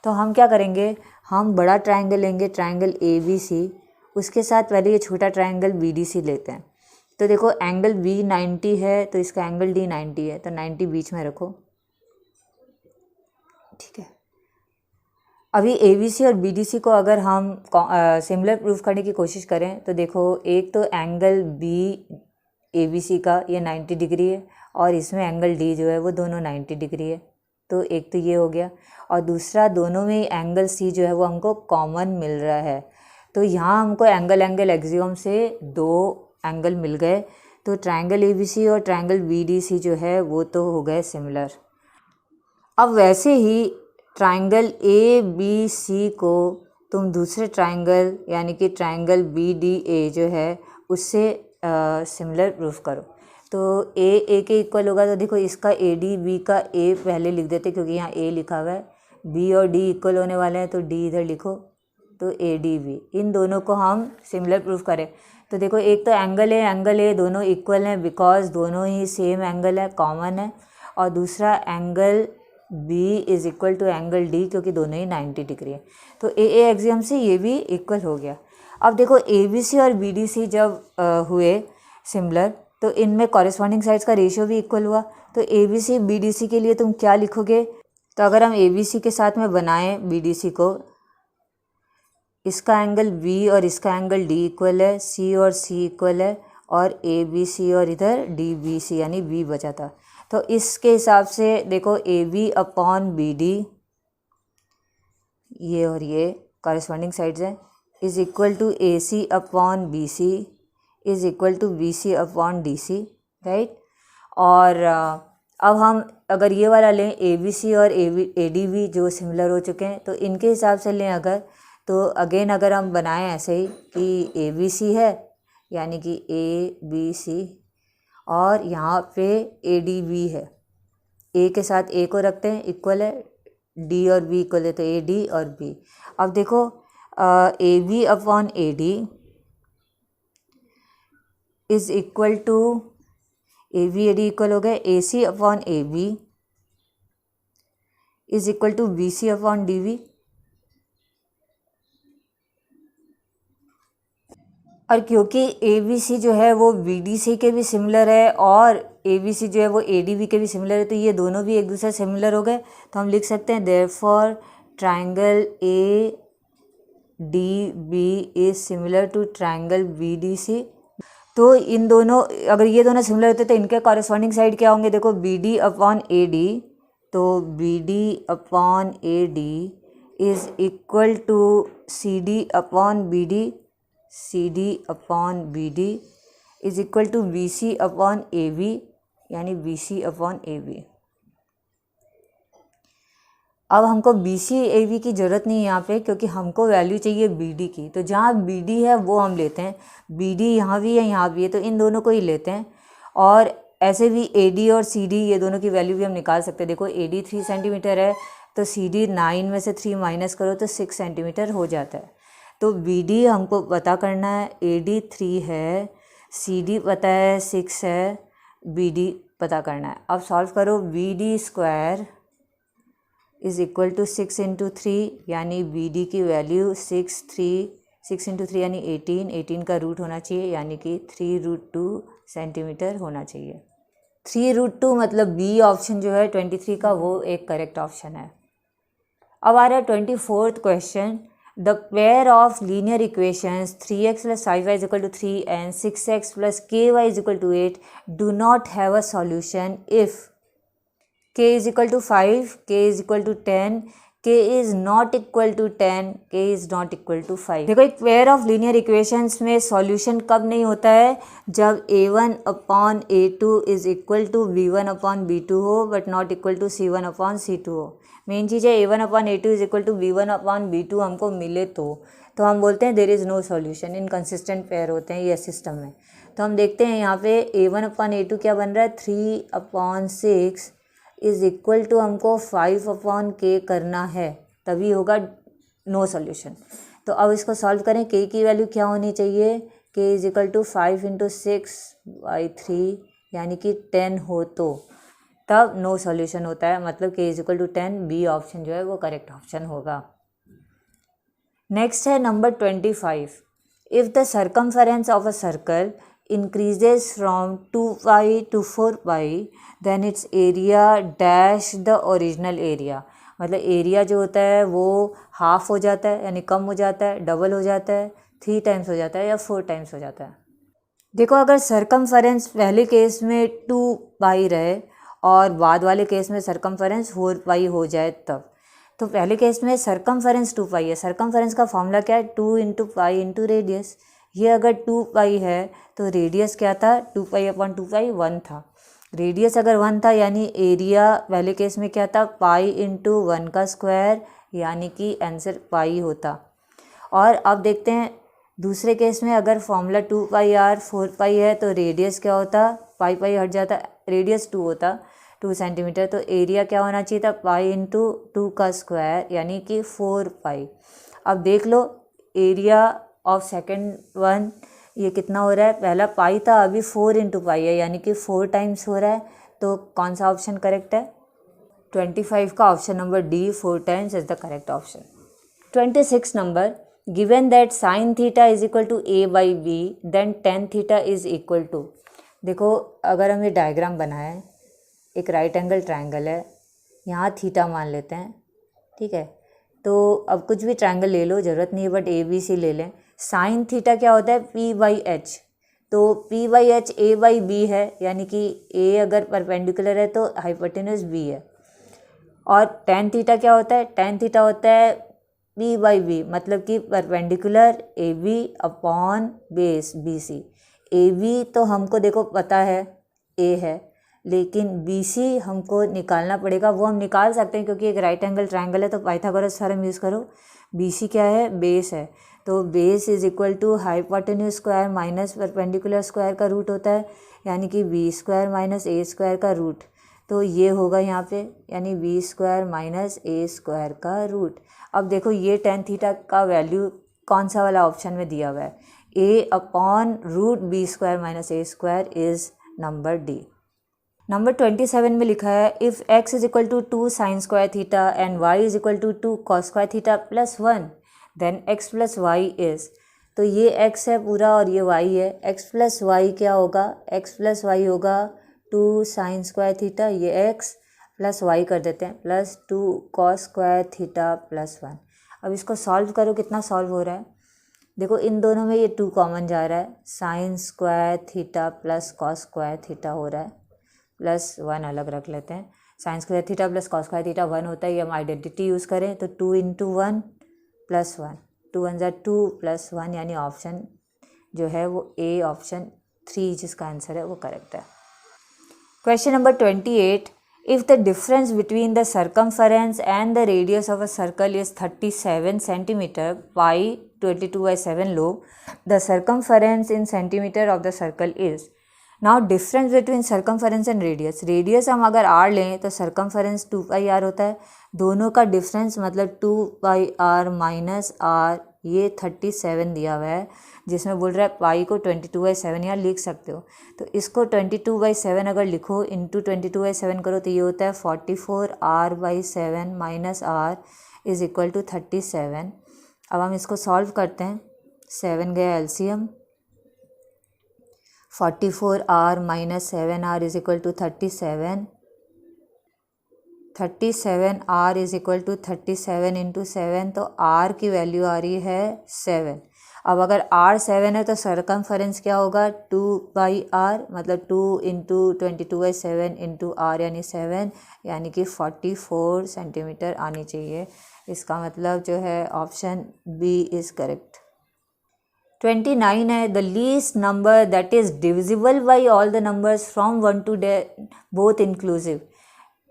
तो हम क्या करेंगे, हम बड़ा ट्राइंगल लेंगे, ट्राइंगल ए बी सी, उसके साथ पहले ये छोटा ट्राइंगल बी डी सी लेते हैं। तो देखो एंगल बी 90 है तो इसका एंगल डी 90 है, तो 90 बीच में रखो, ठीक है। अभी ए बी सी और बी डी सी को अगर हम सिमिलर प्रूफ करने की कोशिश करें तो देखो, एक तो angle B A B C का ये 90 डिग्री है, और इसमें एंगल डी जो है वो दोनों 90 डिग्री है, तो एक तो ये हो गया। और दूसरा, दोनों में एंगल सी जो है वो हमको कॉमन मिल रहा है, तो यहाँ हमको एंगल एक्सियम से 2 एंगल मिल गए। तो ट्राइंगल ए बी सी और ट्राइंगल बी डी सी जो है वो तो हो गए सिमिलर। अब वैसे ही ट्राइंगल ए बी सी को तुम दूसरे ट्राइंगल यानी कि ट्राइंगल बी डी ए जो है उससे सिमिलर प्रूफ करो। तो ए के इक्वल होगा, तो देखो इसका ए डी बी का ए पहले लिख देते क्योंकि यहाँ ए लिखा हुआ है, बी और डी इक्वल होने वाले हैं तो डी इधर लिखो, तो ए डी बी, इन दोनों को हम सिमिलर प्रूफ करें। तो देखो एक तो एंगल ए दोनों इक्वल हैं बिकॉज दोनों ही सेम एंगल है, कॉमन है, और दूसरा angle B is equal to angle D क्योंकि दोनों ही 90 डिग्री है, तो ए एक्सियम से ये भी इक्वल हो गया। अब देखो ए बी सी और बी डी सी जब हुए सिमिलर तो इनमें कॉरेस्पॉन्डिंग साइड्स का रेशियो भी इक्वल हुआ। तो A B C B D C के लिए तुम क्या लिखोगे, तो अगर हम ए बी सी के साथ में बनाएं बी डी सी को, इसका एंगल बी और इसका एंगल डी इक्वल है, सी और सी इक्वल है, और ए बी सी और इधर डी बी सी यानी बी बचा था। तो इसके हिसाब से देखो A B upon B D, ये और ये कॉरेस्पॉन्डिंग साइड्स हैं, is equal to A C upon B C is equal to B C upon D C, right. और अब हम अगर ये वाला लें ए बी सी और ए डी बी जो सिमिलर हो चुके हैं, तो इनके हिसाब से लें अगर, तो अगेन अगर हम बनाएं ऐसे ही कि ए बी सी है यानी कि ए बी सी, और यहाँ पे ए डी बी है, ए के साथ ए को रखते हैं इक्वल है, डी और बी इक्वल है, तो ए डी और बी। अब देखो A B upon A D is equal to A B इक्वल हो गए A C upon A B is equal to B C upon D B. और क्योंकि ए बी सी जो है वो बी डी सी के भी सिमिलर है और ए बी सी जो है वो ए डी बी के भी सिमिलर है, तो ये दोनों भी एक दूसरे सिमिलर हो गए, तो हम लिख सकते हैं therefore triangle A D B is similar to triangle B D C. तो इन दोनों, अगर ये दोनों सिमिलर होते तो इनके कॉरेस्पॉन्डिंग साइड क्या होंगे, देखो B D upon A D, तो B D upon A D is equal to C D upon B D, C D upon B D is equal to B C upon A B यानी B C upon A B. अब हमको B C A B की ज़रूरत नहीं है यहाँ पे क्योंकि हमको वैल्यू चाहिए बी डी की, तो जहाँ बी डी है वो हम लेते हैं, बी डी यहाँ भी है यहाँ भी है, तो इन दोनों को ही लेते हैं। और ऐसे भी ए डी और सी डी ये दोनों की वैल्यू भी हम निकाल सकते हैं। देखो ए डी 3 सेंटीमीटर है तो सी डी 9 में से 3 माइनस करो तो 6 सेंटीमीटर हो जाता है। तो बी डी हमको पता करना है, ए डी 3 है, सी डी पता है 6 है, बी डी पता करना है। अब सॉल्व करो, B D square is equal to 6 into 3, यानी बी डी की वैल्यू 6 इंटू 3 यानी 18 का रूट होना चाहिए, यानी कि 3√2 सेंटीमीटर होना चाहिए। 3√2 मतलब बी ऑप्शन जो है 23 का वो एक करेक्ट ऑप्शन है। अब आ रहा है 24th question. The pair of linear equations 3x + 5y = 3 and 6x + ky = 8 do not have a solution if k = 5, k = 10, k is not equal to 10, k is not equal to 5। देखो, एक pair of linear equations में solution कब नहीं होता है? जब a1/a2 is equal to b1/b2 हो but not equal to c1/c2 हो। मेन चीज़ है a1/a2 is equal to b1/b2 हमको मिले तो हम बोलते हैं there is no solution. Inconsistent pair होते हैं ये सिस्टम में। तो हम देखते हैं यहाँ पे a1/a2 क्या बन रहा है, 3/6 इज इक्वल टू हमको 5/k करना है, तभी होगा नो सॉल्यूशन। तो अब इसको सॉल्व करें। k की वैल्यू क्या होनी चाहिए, k इज इक्वल टू 5 × 6/3 यानी कि 10 हो तो तब नो सॉल्यूशन होता है, मतलब k is equal to 10, B option जो है वो करेक्ट ऑप्शन होगा। नेक्स्ट है number 25। If the circumference of a circle increases from 2π to 4π then its area dash the original area। मतलब एरिया जो होता है वो हाफ हो जाता है, यानी कम हो जाता है, डबल हो जाता है, 3 टाइम्स हो जाता है या 4 टाइम्स हो जाता है। देखो, अगर सर्कमफेरेंस पहले केस में 2π रहे और बाद वाले केस में सर्कमफेरेंस 4π हो जाए तब, तो पहले केस में सर्कमफेरेंस 2π है। सर्कमफेरेंस का फॉर्मूला क्या है, 2 × π × रेडियस। ये अगर 2π है तो रेडियस क्या था, 2π/2π 1 था। रेडियस अगर 1 था यानी एरिया पहले केस में क्या था, पाई × 1 का स्क्वायर, यानी कि आंसर पाई होता। और अब देखते हैं दूसरे केस में, अगर फॉर्मूला 2πr 4π है तो रेडियस क्या होता, पाई हट जाता, रेडियस 2 होता, 2 सेंटीमीटर। तो एरिया क्या होना चाहिए था, पाई × 2 का स्क्वायर यानी कि 4π। अब देख लो एरिया ऑफ सेकेंड वन ये कितना हो रहा है, पहला पाई था, अभी 4 × पाई है यानी कि 4 टाइम्स हो रहा है। तो कौन सा ऑप्शन करेक्ट है, 25 का option number D 4 times is the correct option. 26 number, given that sin theta is equal to a/b then tan theta is equal to. देखो, अगर हम ये डायग्राम बनाएं, एक राइट एंगल ट्रायंगल है, यहाँ थीटा मान लेते हैं, ठीक है। तो अब कुछ भी ट्रायंगल ले लो, ज़रूरत नहीं है, बट ABC ले लें। साइन थीटा क्या होता है, p/h। तो p/h a/b है, यानी कि a अगर परपेंडिकुलर है तो हाइपोटेन्यूज b है। और tan थीटा क्या होता है, tan थीटा होता है p/b, मतलब कि परपेंडिकुलर AB/बेस BC। AB तो हमको देखो पता है a है, लेकिन BC हमको निकालना पड़ेगा। वो हम निकाल सकते हैं क्योंकि एक राइट एंगल ट्रायंगल है, तो पाइथागोरस थ्योरम यूज़ करो। BC क्या है, बेस है, तो base is equal to hypotenuse square minus perpendicular square का रूट होता है, यानी कि b² - a² का रूट। तो ये होगा यहाँ पे, यानी b² - a² का रूट। अब देखो ये tan थीटा का वैल्यू कौन सा वाला ऑप्शन में दिया हुआ है, a/√b² - a² is number D. Number 27 में लिखा है, if x is equal to 2 sin² theta and y is equal to 2 cos² theta + 1 then x + y is. तो ये x है पूरा और ये y है, x + y क्या होगा, x + y होगा 2 sin² थीटा, ये x + y कर देते हैं, +2 cos² थीटा + 1। अब इसको सॉल्व करो, कितना सॉल्व हो रहा है, देखो इन दोनों में ये 2 कॉमन जा रहा है, sin² थीटा + cos² थीटा हो रहा है, +1 अलग रख लेते हैं। sin² थीटा + cos² थीटा 1 होता है, ये हम आइडेंटिटी यूज़ करें तो 2 × 1 + 1, 2 × 1 = 2 + 1, यानी ऑप्शन जो है वो ए ऑप्शन 3 जिसका आंसर है वो करेक्ट है। Question number 28, if the difference between the circumference and the radius of a circle is 37 centimetre, pi 22/7 लोग, the circumference in centimetre of the circle is. Now difference between circumference and radius, radius हम अगर r लें तो circumference 2πr होता है, दोनों का difference मतलब 2πr - r ये 37 दिया हुआ है, जिसमें बोल रहा है पाई को 22/7 यहाँ लिख सकते हो। तो इसको 22/7 अगर लिखो इंटू 22/7 करो तो ये होता है 44r/7 minus r is equal to 37। अब हम इसको सॉल्व करते हैं। 7 गया LCM, 44r minus 7r is equal to 37। 37r is equal to 37 into 7, तो r की वैल्यू आ रही है 7। अब अगर r 7 है तो सरकमफरेंस क्या होगा 2/r, मतलब 2 इंटू 22/7 इंटू r यानी 7, यानी कि 44 सेंटीमीटर आनी चाहिए। इसका मतलब जो है ऑप्शन बी इज़ करेक्ट। 29 है, the least number that is divisible by all the numbers from 1 to both inclusive.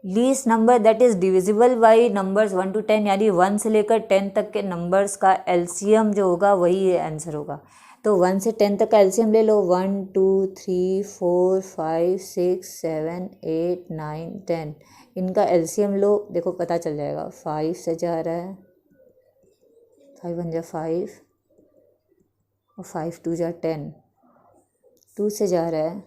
Least number that is divisible by numbers 1 to 10, यानी 1 से लेकर 10 तक के नंबर्स का एलसीएम जो होगा वही आंसर होगा। तो 1 से 10 तक का एलसीएम ले लो, 1 2 3 4 5 6 7 8 9 10, इनका एलसीएम लो, देखो पता चल जाएगा। 5 से जा रहा है, 5 1 जा 5 और 5 2 जा 10, 2 से जा रहा है,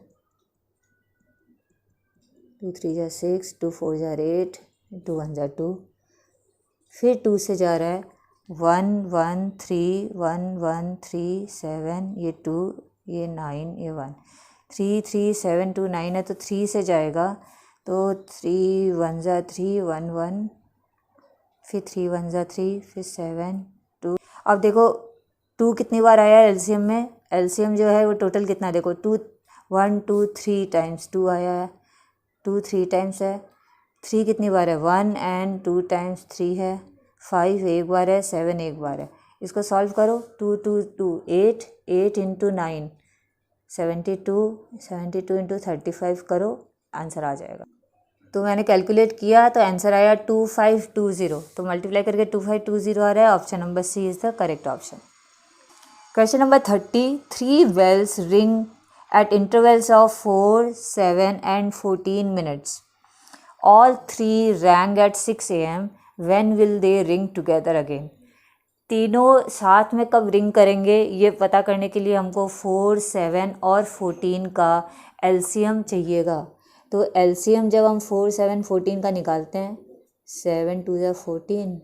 2 3 जा 6, 2 4 जा 8, 2 1 जा 2, फिर 2 से जा रहा है 1 1 3 1 1 3 7, ये 2 ये 9 ये 1, 3 3 7 2 9 है, तो 3 से जाएगा, तो 3 1 जा 3 1 1, फिर 3 1 जा 3, फिर 7 2। अब देखो 2 कितनी बार आया है एलसीएम में, एलसीएम जो है वो टोटल कितना देखो 2 1 2 3 टाइम्स 2 आया है, 2 3 टाइम्स है, 3 कितनी बार है 1 एंड 2 टाइम्स 3 है, 5 एक बार है, 7 एक बार है। इसको सॉल्व करो, 2 2 2 8 8 इंटू 9 72, 72 इंटू 35 करो, आंसर आ जाएगा। तो मैंने कैलकुलेट किया तो आंसर आया 2520, तो मल्टीप्लाई करके 2520 आ रहा है। Option number C is the correct option. Question number 30, 3 bells ring at intervals of 4, 7 and 14 minutes. All 3 rang at 6 AM. When will they ring together again? तीनों साथ में कब रिंग करेंगे ये पता करने के लिए हमको 4, 7 और 14 का एलसीएम चाहिएगा। तो एलसीएम जब हम 4, 7, 14 का निकालते हैं, 7 2 जा 14,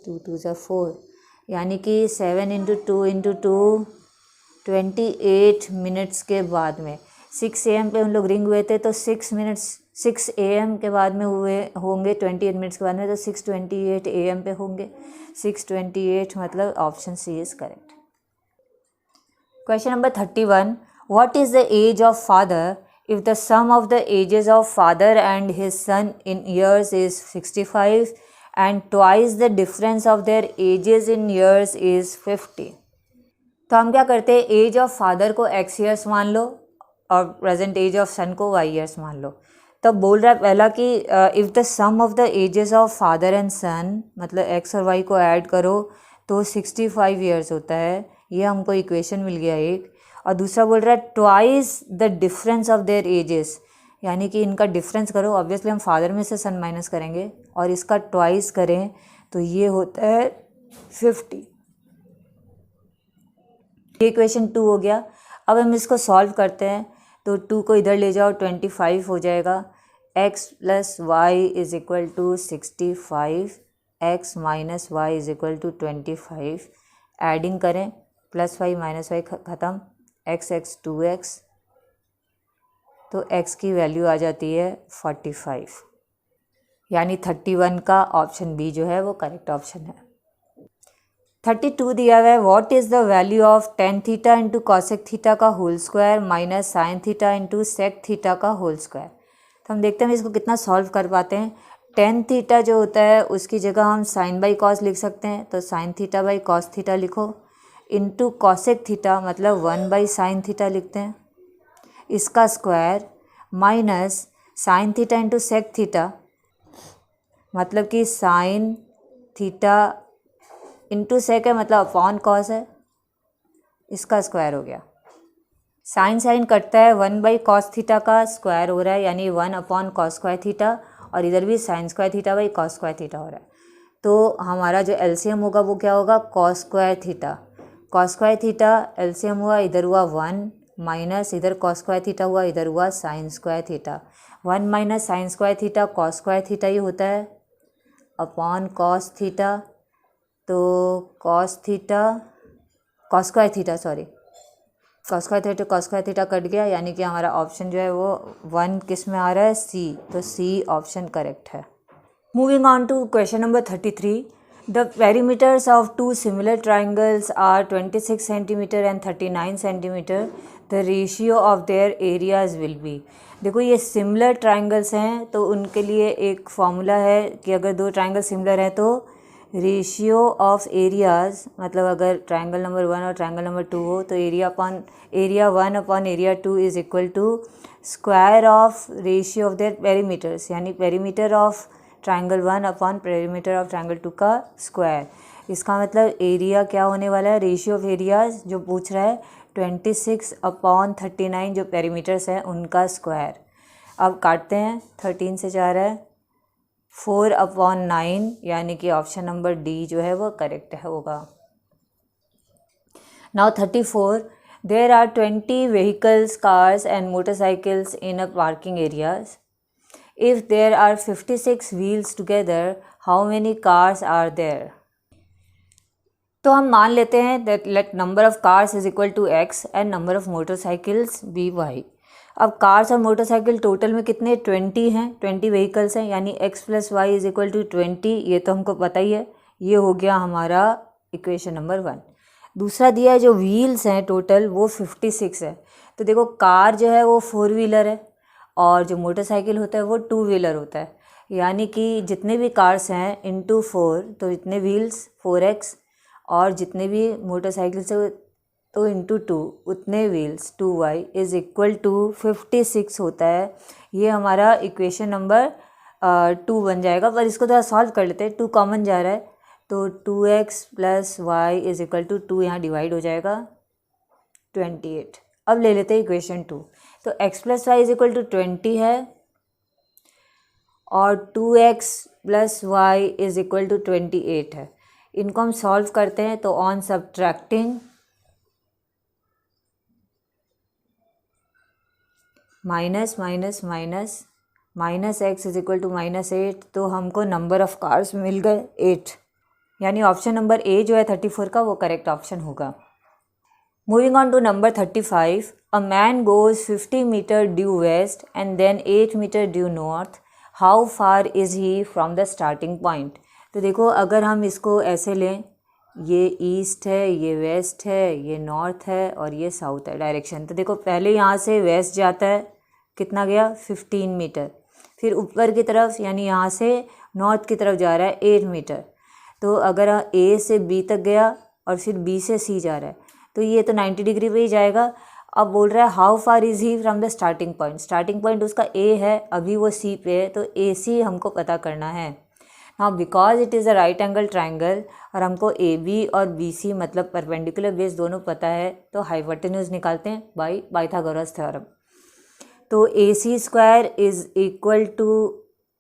2 2 जा 4, यानी कि 7 इंटू 2 इंटू 2 28 मिनट्स के बाद में 6 AM पे हम लोग रिंग हुए थे, तो 6 AM के बाद में हुए होंगे, 28 मिनट्स के बाद में, तो 6:28 AM पे होंगे। 6:28 मतलब option C is correct. Question number 31, what is the age of father if the sum of the ages of father and his son in years is 65 and twice the difference of their ages in years is 50। तो हम क्या करते हैं, age of father को x years मान लो और present as of सन को y ईयर्स मान लो। तब बोल रहा है पहला कि if the sum of the ages of father and son, मतलब x और y को ऐड करो तो 65 ईयर्स होता है, ये हमको इक्वेशन मिल गया एक। और दूसरा बोल रहा है twice the difference of their edges, यानी कि इनका डिफरेंस करो, ऑब्वियसली हम फादर में से सन माइनस करेंगे और इसका ट्वाइस करें तो ये होता है 50। ये इक्वेशन 2 हो गया। अब हम इसको सॉल्व करते हैं, तो 2 को इधर ले जाओ, 25 हो जाएगा। x plus y is equal to 65, x minus y is equal to 25। Adding करें, प्लस वाई माइनस वाई ख़त्म, x 2x, तो x की वैल्यू आ जाती है 45, यानी 31 का ऑप्शन बी जो है वो करेक्ट ऑप्शन है। 32 दिया हुआ है, what is the value of tan theta into cosec theta का whole square minus sine theta into sec theta का होल स्क्वायर। तो हम देखते हैं इसको कितना सॉल्व कर पाते हैं। टेन थीटा जो होता है उसकी जगह हम साइन बाई कॉस लिख सकते हैं, तो sine theta by cos theta लिखो, इंटू कॉसेक थीटा मतलब 1 बाई साइन थीटा लिखते हैं, इसका square minus sine theta into sec theta मतलब कि साइन थीटा इंटू सेक है मतलब अपॉन कॉस है, इसका स्क्वायर हो गया। साइन साइन कटता है, 1 बाई कॉस थीटा का स्क्वायर हो रहा है, यानी 1 अपॉन कॉस स्क्वायर थीटा, और इधर भी sign square theta by cos square theta हो रहा है। तो हमारा जो एलसीएम होगा वो क्या होगा, cos square theta. Cos square theta LCM हुआ, इधर हुआ 1 माइनस इधर कॉस स्क्वायर थीटा हुआ, इधर हुआ sine square theta. 1 minus sine square theta cos square theta ही होता है अपॉन कॉस थीटा। तो कॉस स्क्वायर थीटा कट गया, यानी कि हमारा ऑप्शन जो है वो 1 किस में आ रहा है, सी। तो सी ऑप्शन करेक्ट है। Moving on to question number 33, the perimeters of two similar triangles are 26 centimetre and 39 centimetre, the ratio of their areas will be. देखो ये सिमिलर ट्राइंगल्स हैं तो उनके लिए एक फॉर्मूला है कि अगर दो ट्राइंगल सिमिलर हैं तो रेशियो ऑफ एरियाज, मतलब अगर ट्राइंगल नंबर 1 और ट्राइंगल नंबर 2 हो तो area 1 upon area 2 is equal to square of ratio of their perimeters, यानी perimeter of triangle 1 upon perimeter of triangle 2 का स्क्वायर। इसका मतलब एरिया क्या होने वाला है, रेशियो ऑफ एरियाज जो पूछ रहा है 26 अपॉन 39 जो पेरीमीटर्स हैं उनका स्क्वायर। अब काटते हैं, 13 से जा रहा है, 4 अपॉन 9, यानी कि ऑप्शन नंबर डी जो है वो करेक्ट है होगा। Now 34, there are 20 vehicles, cars and motorcycles in a parking areas. If there are 56 wheels together, how many cars are there? तो हम मान लेते हैं that let number of cars is equal to x and number of motorcycles be y. अब cars और motorcycle total में कितने, 20 हैं, 20 व्हीकल्स हैं, यानी x plus y is equal to 20। ये तो हमको पता ही है, ये हो गया हमारा इक्वेशन नंबर 1। दूसरा दिया है जो व्हील्स हैं टोटल वो 56 है। तो देखो कार जो है वो 4 व्हीलर है और जो मोटरसाइकिल होता है वो 2 व्हीलर होता है, यानी कि जितने भी कार्स हैं इंटू 4 तो इतने व्हील्स 4x, और जितने भी मोटरसाइकिल से तो इंटू 2 उतने wheels 2y is equal to 56 होता है। ये हमारा इक्वेशन नंबर 2 बन जाएगा। पर इसको थोड़ा सॉल्व कर लेते हैं, 2 कॉमन जा रहा है तो 2x plus y is equal to 2 यहाँ डिवाइड हो जाएगा 28। अब ले लेते हैं इक्वेशन 2। तो x plus y is equal to 20 है और 2x plus y is equal to 28 है। इनको हम सॉल्व करते हैं तो on subtracting minus minus minus minus x is equal to -8, तो हमको नंबर ऑफ कार्स मिल गए 8, यानी ऑप्शन नंबर ए जो है 34 का वो करेक्ट ऑप्शन होगा। Moving on to number 35, a man goes 50 meter due west and then 8 meter due north. How far is he from the starting point? तो देखो अगर हम इसको ऐसे लें, ये ईस्ट है, ये वेस्ट है, ये नॉर्थ है और ये साउथ है डायरेक्शन। तो देखो पहले यहाँ से वेस्ट जाता है, कितना गया 15 मीटर, फिर ऊपर की तरफ यानी यहाँ से नॉर्थ की तरफ जा रहा है 8 मीटर। तो अगर ए से बी तक गया और फिर बी से सी जा रहा है तो ये तो 90 डिग्री पे ही जाएगा। अब बोल रहा है how far is he from the starting point. Starting point उसका ए है, अभी वो सी पे है, तो ए सी हमको पता करना है। Now because it is a right angle triangle और हमको ए बी और बी सी मतलब परपेंडिकुलर बेस दोनों पता है, तो हाइपोटेन्यूज निकालते हैं बाय पाइथागोरस थ्योरम। तो A C square is equal to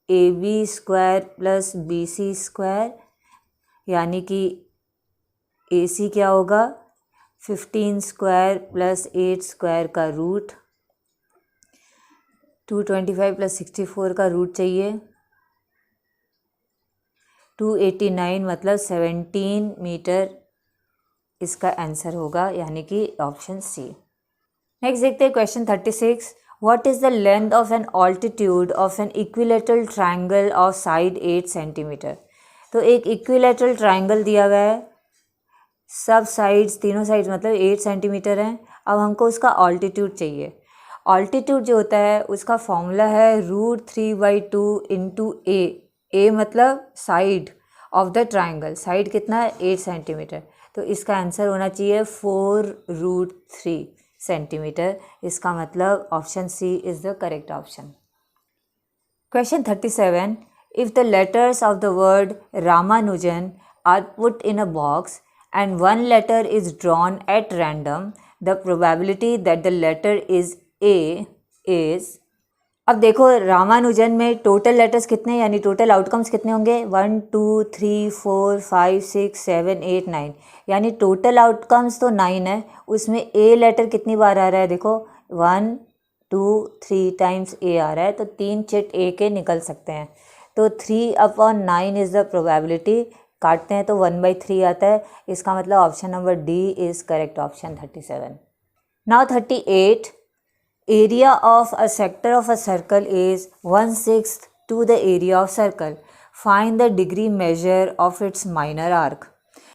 A B square plus B C square, यानी कि ए सी क्या होगा 15 स्क्वायर प्लस 8 स्क्वायर का रूट, 225 प्लस 64 का रूट चाहिए, 289 मतलब 17 मीटर इसका आंसर होगा, यानी कि ऑप्शन सी। नेक्स्ट देखते हैं question 36, what is the length of N altitude of an equilateral triangle of side 8 centimetre. तो एक इक्विलेटरल ट्राइंगल दिया गया है, सब साइड्स तीनों साइड्स मतलब 8 सेंटीमीटर हैं। अब हमको उसका ऑल्टीट्यूड चाहिए। ऑल्टीट्यूड जो होता है उसका फॉर्मूला है √3/2 इंटू ए मतलब side of the triangle. Side कितना है 8 सेंटीमीटर, तो इसका आंसर होना चाहिए 4√3 सेंटीमीटर। इसका मतलब option C is the correct option. Question 37, if the letters of the word Ramanujan are put in a box and one letter is drawn at random, the probability that the letter is A is। अब देखो रामानुजन में total letters कितने यानी total outcomes कितने होंगे 1 2 3 4 5 6 7 8 9 यानी total outcomes तो 9 है। उसमें ए लेटर कितनी बार आ रहा है देखो 1 2 3 टाइम्स ए आ रहा है तो 3 चिट ए के निकल सकते हैं। तो 3/9 इज़ द प्रोबेबिलिटी। काटते हैं तो 1/3 आता है। इसका मतलब option number D is correct option 37। Now 38 area of a sector of a circle is 1/6 to the area of circle. Find the degree measure of its minor arc.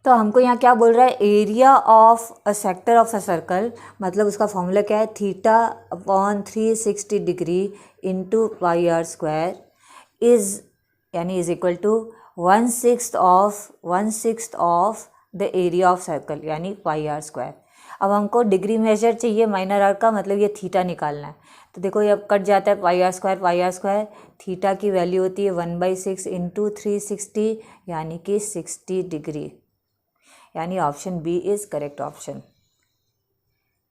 तो हमको यहाँ क्या बोल रहा है area of a sector of a circle मतलब उसका formula क्या है θ/360 degree into pi R square is यानी is equal to 1/6 of the area of circle यानी पाई आर स्क्वायर। अब हमको डिग्री मेजर चाहिए माइनर आर्क का मतलब ये थीटा निकालना है। तो देखो ये अब कट जाता है पाई आर स्क्वायर थीटा की वैल्यू होती है 1/6 इंटू 360 यानी कि 60 डिग्री यानी option B is correct option.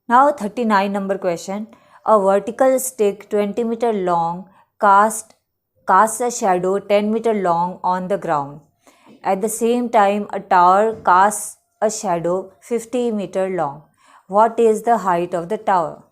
Now 39 number question a vertical stick 20 metre long casts a shadow 10 meter long on the ground. At the same time, a tower casts a shadow 50 meter long. What is the height of the tower?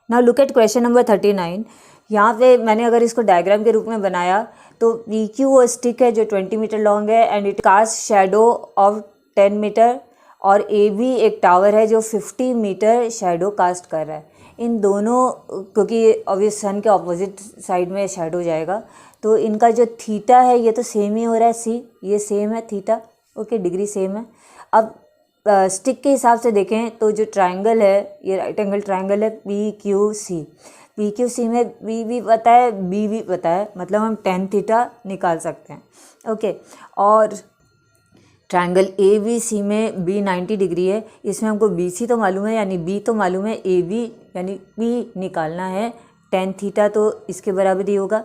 Now look at question number 39. यहाँ पे मैंने अगर इसको diagram के रूप में बनाया तो PQ वो स्टिक है जो 20 मीटर लॉन्ग है and it cast shadow of 10 metre और AB एक टावर है जो 50 मीटर शेडो कास्ट कर रहा है। इन दोनों क्योंकि ऑब्वियस सन के ऑपोजिट साइड में शेडो जाएगा तो इनका जो थीटा है ये तो सेम ही हो रहा है सी ये सेम है थीटा ओके डिग्री सेम है। अब स्टिक के हिसाब से देखें तो जो ट्रायंगल है ये राइट एंगल ट्रायंगल है PQC में बी भी पता है बी भी पता है मतलब हम tan थीटा निकाल सकते हैं ओके। और ट्रायंगल ABC में B 90 डिग्री है इसमें हमको BC तो मालूम है यानी B तो मालूम है AB यानी P निकालना है tan थीटा तो इसके बराबर ही होगा।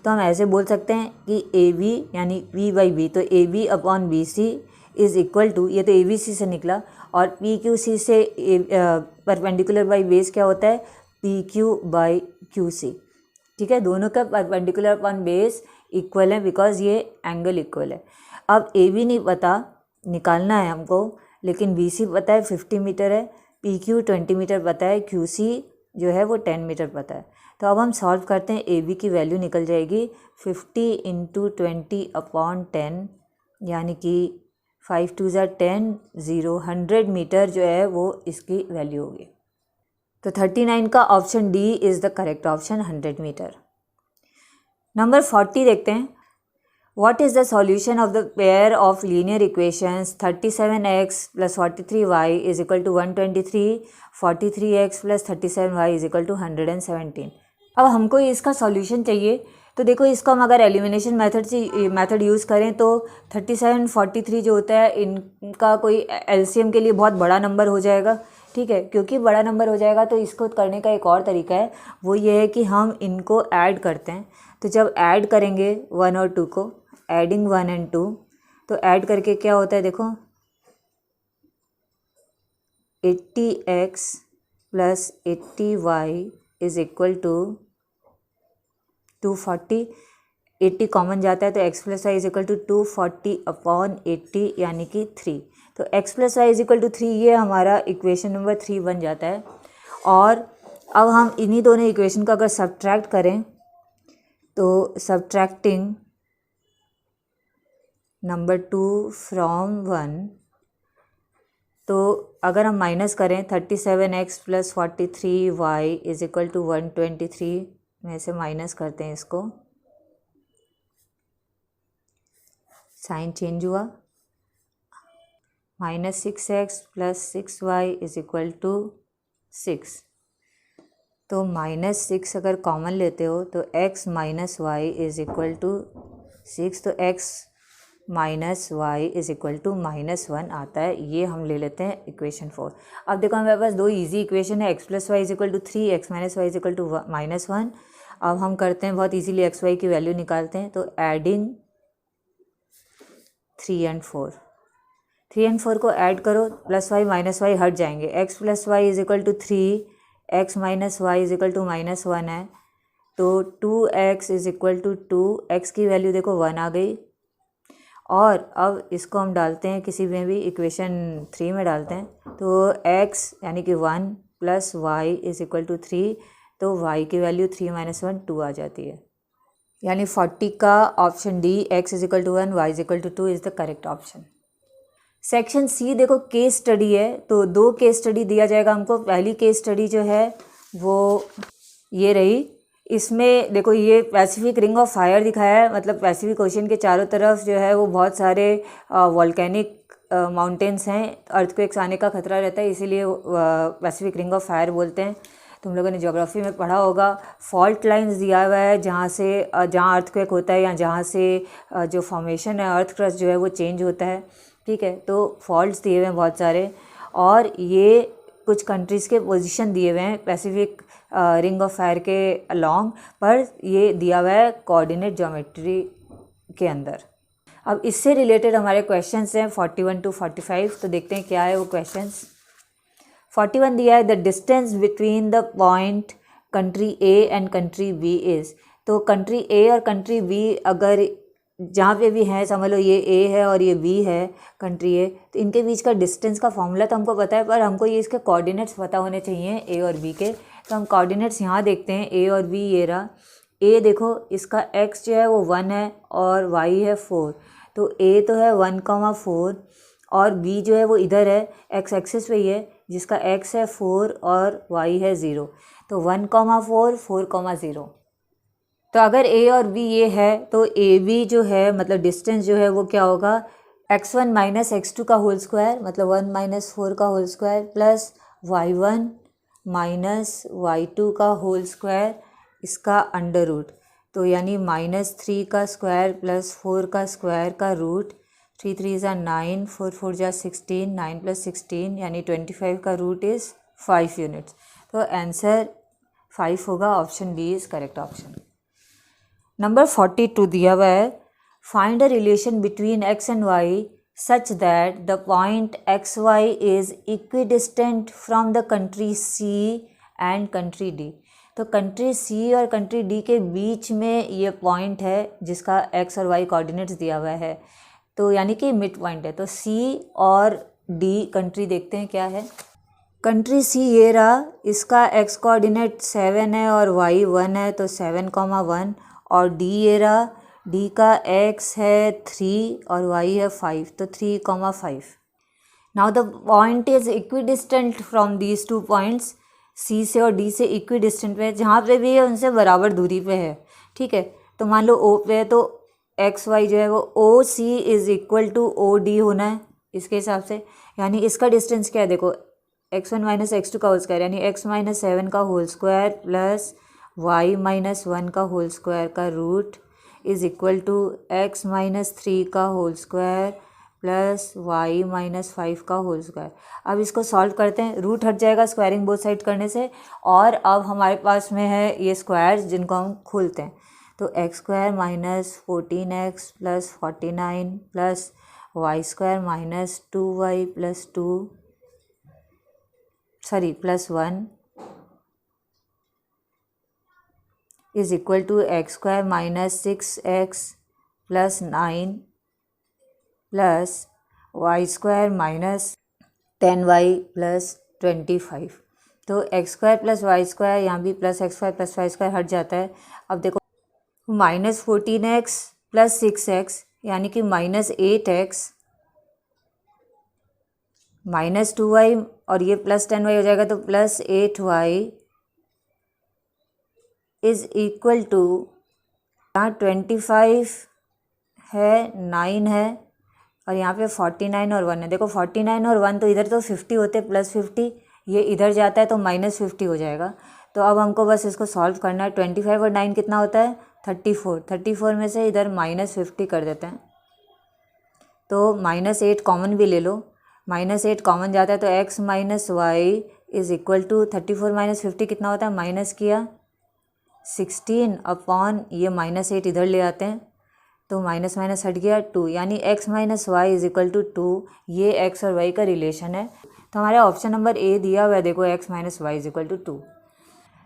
तो हम ऐसे बोल सकते हैं कि AB यानी P/B तो AB/BC इज़ इक्वल टू ये तो ABC से निकला और PQC से परपेंडिकुलर बाई बेस क्या होता है PQ/QC ठीक है। दोनों का परपेंडिकुलर अपॉन बेस इक्वल है बिकॉज ये एंगल इक्वल है। अब AB नहीं पता निकालना है हमको लेकिन BC पता है 50 मीटर है PQ 20 मीटर पता है QC जो है वो 10 मीटर पता है। तो अब हम सॉल्व करते हैं AB की वैल्यू निकल जाएगी 50 × 20/10 यानी कि 5 2 10 100 मीटर जो है वो इसकी वैल्यू होगी। तो 39 का option D is the correct option 100 metre. Number 40 देखते हैं What is the solution of the pair of linear equations 37x plus 43y is equal to 123, 43x plus 37y is equal to 117। अब हमको इसका solution चाहिए तो देखो इसको हम अगर एलिमिनेशन मेथड यूज़ करें तो 37 43 जो होता है इनका कोई LCM के लिए बहुत बड़ा नंबर हो जाएगा ठीक है। क्योंकि बड़ा नंबर हो जाएगा तो इसको करने का एक और तरीका है वो ये है कि हम इनको ऐड करते हैं। तो जब ऐड करेंगे 1 और 2 को एडिंग 1 and 2 तो ऐड करके क्या होता है देखो 80x plus 80y is equal to 240। 80 common जाता है तो x plus y is equal to 240/80 यानी कि 3। तो x plus y is equal to 3 ये हमारा इक्वेशन नंबर 3 बन जाता है। और अब हम इन्हीं दोनों इक्वेशन को अगर सब्ट्रैक्ट करें तो सब्ट्रैक्टिंग नंबर 2 फ्रॉम 1 तो अगर हम माइनस करें 37x plus 43y is equal to 123 में से माइनस करते हैं इसको साइन चेंज हुआ -6x plus 6y is equal to 6। तो -6 अगर कॉमन लेते हो तो x minus y is equal to 6 तो x minus y is equal to -1 आता है। ये हम ले लेते हैं इक्वेशन 4। अब देखो हमारे पास दो इजी इक्वेशन है x plus y is equal to 3 x minus y is equal to -1। अब हम करते हैं बहुत इजीली x वाई की वैल्यू निकालते हैं तो एडिंग 3 and 4 3 and 4 को ऐड करो प्लस वाई माइनस वाई हट जाएंगे x plus y is equal to 3 x minus y is equal to -1 है तो 2x is equal to 2, x की वैल्यू देखो 1 आ गई। और अब इसको हम डालते हैं किसी में भी, इक्वेशन 3 में डालते हैं, तो x यानी कि 1 plus y is equal to 3, तो y की वैल्यू 3 माइनस 1 2 आ जाती है। यानी 40 का option D x is equal to 1 y is equal to 2 is the correct option. Section C देखो केस स्टडी है, तो 2 केस स्टडी दिया जाएगा हमको। पहली केस स्टडी जो है वो ये रही, इसमें देखो ये पैसिफिक रिंग ऑफ फायर दिखाया है, मतलब पैसिफिक ओशन के चारों तरफ जो है वो बहुत सारे वॉल्केनिक माउंटेन्स हैं, अर्थक्वेक्स आने का खतरा रहता है, इसीलिए पैसिफिक रिंग ऑफ फायर बोलते हैं। तुम लोगों ने ज्योग्राफी में पढ़ा होगा। फॉल्ट लाइंस दिया हुआ है जहाँ से जहाँ अर्थक्वेक होता है या जहाँ से जो फॉर्मेशन है अर्थ क्रस्ट जो है वो चेंज होता है, ठीक है। तो फॉल्ट्स दिए हुए हैं बहुत सारे, और ये कुछ कंट्रीज़ के पोजीशन दिए हुए हैं पैसिफिक रिंग ऑफ फायर के अलॉन्ग, पर ये दिया हुआ है कोऑर्डिनेट ज्योमेट्री के अंदर। अब इससे रिलेटेड हमारे क्वेश्चंस हैं 41 to 45, तो देखते हैं क्या है वो क्वेश्चंस। 41 दिया है the distance between the point country A and country B is. तो कंट्री ए और कंट्री बी अगर जहाँ पे भी हैं, समझ लो ये ए है और ये बी है कंट्री ए, तो इनके बीच का डिस्टेंस का फॉर्मूला तो हमको पता है, पर हमको ये इसके कोऑर्डिनेट्स पता होने चाहिए ए और बी के। तो हम कोऑर्डिनेट्स यहाँ देखते हैं, ए और बी ये रहा। ए देखो इसका x जो है वो 1 है और y है 4, तो a तो है 1,4 और b जो है वो इधर है x एक्सिस पे ही है, जिसका x है 4 और y है 0, तो 1,4 4,0। तो अगर a और b ये है तो ए बी जो है मतलब डिस्टेंस जो है वो क्या होगा, x1 माइनस x2 का होल स्क्वायर, मतलब 1 माइनस 4 का whole square plus y1 minus y2 का होल स्क्वायर, इसका अंडर रूट, तो यानी -3 का स्क्वायर प्लस 4 का स्क्वायर का रूट, 3 3 ज़ा 9, 4 4 ज़ा 16, 9 प्लस 16 यानी 25 का रूट इज़ 5 यूनिट्स। तो आंसर 5 होगा, option D is correct option. Number 42 दिया हुआ है find a relation between x and y such that the point xy is equidistant from the country C and country D। तो country C और country D के बीच में ये point है जिसका एक्स और वाई कोऑर्डिनेट्स दिया हुआ है, तो यानी कि मिड पॉइंट है। तो सी और डी कंट्री देखते हैं क्या है। कंट्री सी ये रहा, इसका एक्स कोऑर्डिनेट 7 है और वाई 1 है, तो 7,1, और डी ये रहा, डी का एक्स है 3 और वाई है 5, तो 3,5। Now the point is equidistant from these two points, C से और डी से इक्वी डिस्टेंट पे है, जहाँ पे भी है उनसे बराबर दूरी पे है, ठीक है। तो मान लो ओ पे है, तो एक्स वाई जो है वो O C is equal to O D होना है इसके हिसाब से, यानी इसका डिस्टेंस क्या है देखो, x1 माइनस x2 का होल स्क्वायर, यानी x माइनस 7 का whole square plus y minus 1 का होल स्क्वायर का root is equal to x minus 3 का whole square plus y minus 5 का होल स्क्वायर। अब इसको सॉल्व करते हैं, रूट हट जाएगा स्क्वायरिंग बोथ साइड करने से, और अब हमारे पास में है ये स्क्वायर्स जिनको हम खोलते हैं, तो x square minus 14x plus 49 plus y square minus 2y plus 1 is equal to x square minus 6x plus 9 plus y square minus 10y plus 25। तो x square plus y square, यहाँ भी plus x square plus y square हट जाता है। अब देखो minus 14x plus 6x यानी कि माइनस 8x माइनस 2y, और ये प्लस 10y हो जाएगा, तो plus 8y is equal to, यहाँ 25 है, 9 है, और यहाँ पे 49 और 1 है। देखो 49 और 1 तो इधर तो 50 होते, प्लस 50, ये इधर जाता है तो माइनस 50 हो जाएगा। तो अब हमको बस इसको सॉल्व करना है। 25 और 9 कितना होता है, 34, 34 में से इधर माइनस 50 कर देते हैं, तो माइनस 8 कॉमन भी ले लो, माइनस 8 कॉमन जाता है, तो x minus y is equal to 34 minus 50 कितना होता है, माइनस किया 16 अपॉन ये माइनस 8 इधर ले आते हैं, तो माइनस माइनस हट गया 2, यानी x minus y is equal to 2, ये x और y का रिलेशन है। तो हमारा ऑप्शन नंबर ए दिया हुआ है, देखो x minus y is equal to 2।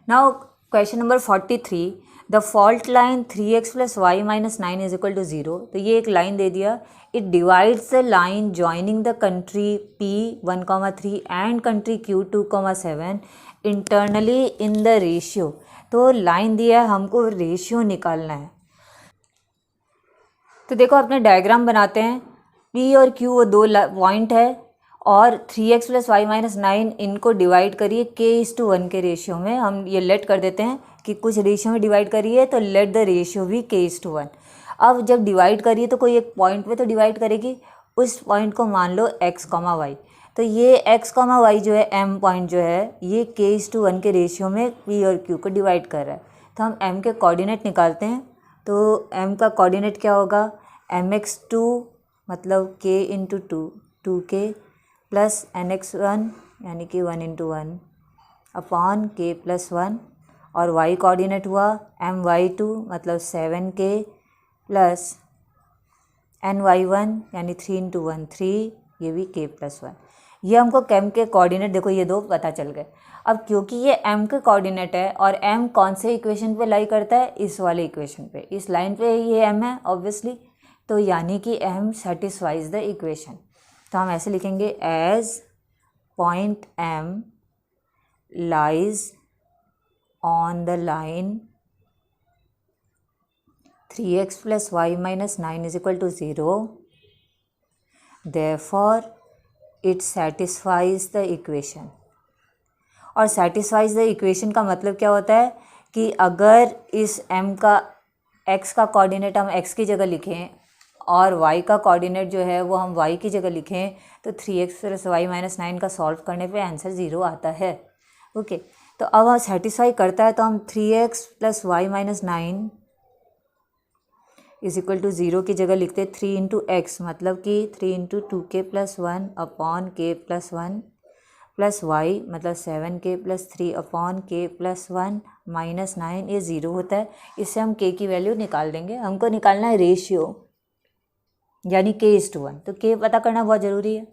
Now question number 43, the fault line 3x plus y minus 9 is equal to 0। तो ये एक लाइन दे दिया, it divides the line joining the country P1,3 and country Q2,7 internally in the ratio. तो line दिया है, हमको रेशियो निकालना है। तो देखो अपने डायग्राम बनाते हैं, P और Q वो दो पॉइंट है और 3x प्लस वाई माइनस 9 इनको डिवाइड करिए k:1 के रेशियो में। हम ये लेट कर देते हैं कि कुछ रेशियो में डिवाइड करिए तो लेट द रेशियो भी k:1। अब जब डिवाइड करिए तो कोई एक पॉइंट पे तो डिवाइड करेगी, उस पॉइंट को मान लो x, y। तो ये x, y जो है m पॉइंट जो है ये k:1 के रेशियो में p और q को डिवाइड कर रहा है। तो हम m के कोऑर्डिनेट निकालते हैं। तो m का कोऑर्डिनेट क्या होगा, mx2 मतलब k into 2k plus nx1 यानी कि 1 इंटू 1 अपॉन k प्लस 1, और y कोऑर्डिनेट हुआ my2 मतलब 7k प्लस ny1 यानी 3 इंटू 1 3, ये भी k प्लस 1। ये हमको m के कोऑर्डिनेट देखो ये दो पता चल गए। अब क्योंकि ये m के कोऑर्डिनेट है और m कौन से इक्वेशन पे लाई करता है, इस वाले इक्वेशन पे, इस लाइन पे ये m है ऑब्वियसली, तो यानी कि m सेटिस्फाइज द इक्वेशन। तो हम ऐसे लिखेंगे as point m lies on the line 3x plus y minus 9 is equal to 0, therefore it satisfies the equation. और सेटिस्फाइज द इक्वेशन का मतलब क्या होता है कि अगर इस m का x का कोऑर्डिनेट हम x की जगह लिखें और y का कोऑर्डिनेट जो है वो हम y की जगह लिखें तो 3x प्लस वाई माइनस 9 का सॉल्व करने पे आंसर 0 आता है। ओके, तो अब हम सेटिस्फाई करता है तो हम 3x plus y minus 9 is equal to 0 की जगह लिखते 3 इंटू एक्स, मतलब कि 3 into 2k plus 1 upon k plus 1 plus y मतलब 7k plus 3 upon k plus 1 minus 9, ये 0 होता है। इससे हम k की वैल्यू निकाल देंगे। हमको निकालना है रेशियो यानी k:1, तो k पता करना बहुत ज़रूरी है।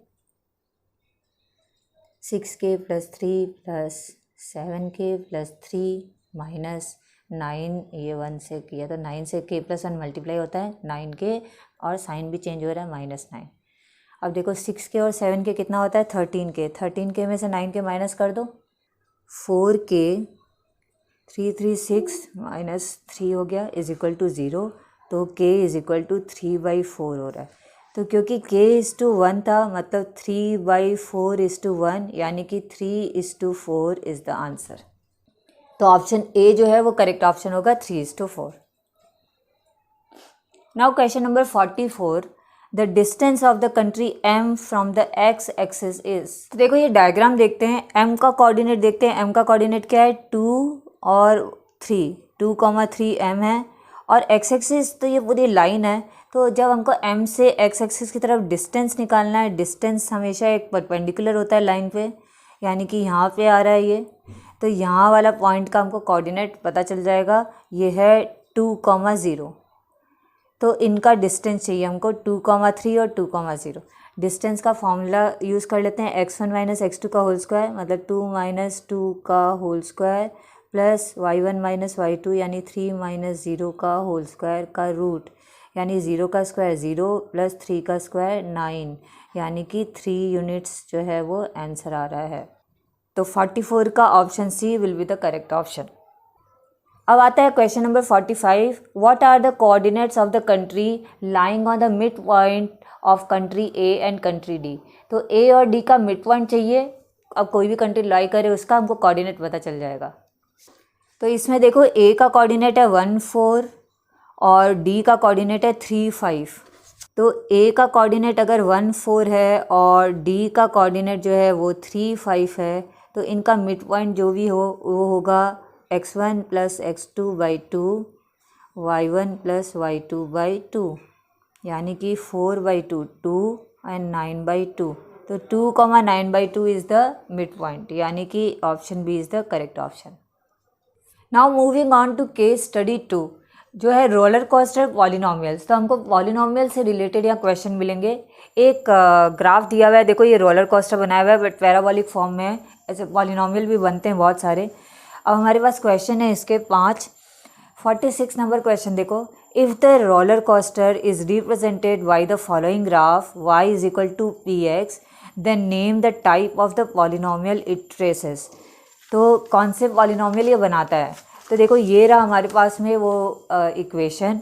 6k plus 3 plus 7k plus 3 minus 9, ये 1 से किया तो 9 से k प्लस 1 मल्टीप्लाई होता है 9k, और साइन भी चेंज हो रहा है माइनस 9। अब देखो 6k और 7k कितना होता है 13k, 13k में से 9k माइनस कर दो, 4k 3 3 6 माइनस 3 हो गया इज इक्वल टू 0। तो k इज इक्वल टू 3/4 हो रहा है। तो क्योंकि k:1 था मतलब 3/4:1 यानी कि 3:4 इज़ द आंसर। तो ऑप्शन ए जो है वो करेक्ट ऑप्शन होगा 3:4। Now question number 44, the distance of the country m from the x axis is. तो देखो ये डायग्राम देखते हैं, m का कोऑर्डिनेट देखते हैं। m का कोऑर्डिनेट क्या है 2 और 3, 2,3 m है, और x एक्सिस तो ये पूरी लाइन है। तो जब हमको m से x एक्सिस की तरफ डिस्टेंस निकालना है, डिस्टेंस हमेशा एक परपेंडिकुलर होता है लाइन पे, यानी कि यहाँ पे आ रहा है ये, तो यहाँ वाला पॉइंट का हमको कोऑर्डिनेट पता चल जाएगा, ये है 2,0। तो इनका डिस्टेंस चाहिए हमको 2,3 और 2,0। डिस्टेंस का फॉर्मूला यूज़ कर लेते हैं, x1 माइनस x2 का होल स्क्वायर मतलब 2 माइनस 2 का whole square plus y1 minus y2 यानी 3 माइनस 0 का होल स्क्वायर का रूट, यानी 0 का स्क्वायर 0 प्लस 3 का स्क्वायर 9, यानी कि 3 यूनिट्स जो है वो आंसर आ रहा है। तो 44 का option C will be the correct option. अब आता है question number 45, what are the coordinates of the country lying on the mid point of country A and country D. तो ए और डी का मिड पॉइंट चाहिए। अब कोई भी कंट्री लाई करे उसका हमको कोऑर्डिनेट पता चल जाएगा। तो इसमें देखो ए का कोऑर्डिनेट है 1 4 और डी का कोऑर्डिनेट है 3 5। तो ए का कोऑर्डिनेट अगर 1 4 है और डी का कोऑर्डिनेट जो है वो 3 5 है, तो इनका मिड पॉइंट जो भी हो वो होगा x1 plus x2/2 y1 plus y2/2, यानी कि 4/2 2 एंड 9/2। तो 2,9/2 इज़ द मिड पॉइंट, यानी कि option B is the correct option. Now moving on to case study 2 जो है रोलर कोस्टर पॉलिनोमियल्स। तो हमको पॉलिनोमियल से रिलेटेड यहाँ क्वेश्चन मिलेंगे। एक ग्राफ दिया हुआ है, देखो ये रोलर कोस्टर बनाया हुआ है बट पैराबोलिक फॉर्म में है। ऐसे पॉलिनोमियल भी बनते हैं बहुत सारे। अब हमारे पास क्वेश्चन है इसके 5। 46 नंबर क्वेश्चन देखो, if the roller coaster is represented by the following graph y is equal to P x, then name the type of the polynomial it traces. तो कौन से पॉलिनोमियल ये बनाता है? तो देखो ये रहा हमारे पास में वो इक्वेशन।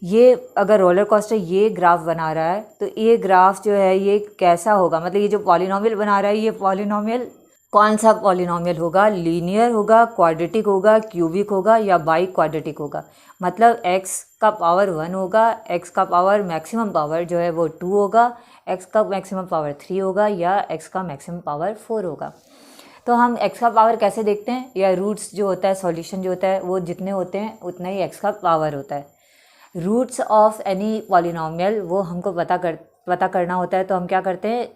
ये अगर रोलर कोस्टर ये ग्राफ बना रहा है तो ये ग्राफ जो है ये कैसा होगा, मतलब ये जो पॉलिनोमियल बना रहा है ये पॉलिनोमियल कौन सा पॉलिनोमियल होगा? लीनियर होगा, क्वाड्रेटिक होगा, क्यूबिक होगा या बाई क्वाड्रेटिक होगा। मतलब x का पावर 1 होगा, x का पावर मैक्सिमम पावर जो है वो 2 होगा, x का मैक्सिमम पावर 3 होगा या x का मैक्सिमम पावर 4 होगा। तो हम x का पावर कैसे देखते हैं, या रूट्स जो होता है, सॉल्यूशन जो होता है वो जितने होते हैं उतना ही x का पावर होता है। रूट्स ऑफ एनी पॉलिनोमियल वो हमको पता करना होता है। तो हम क्या करते हैं,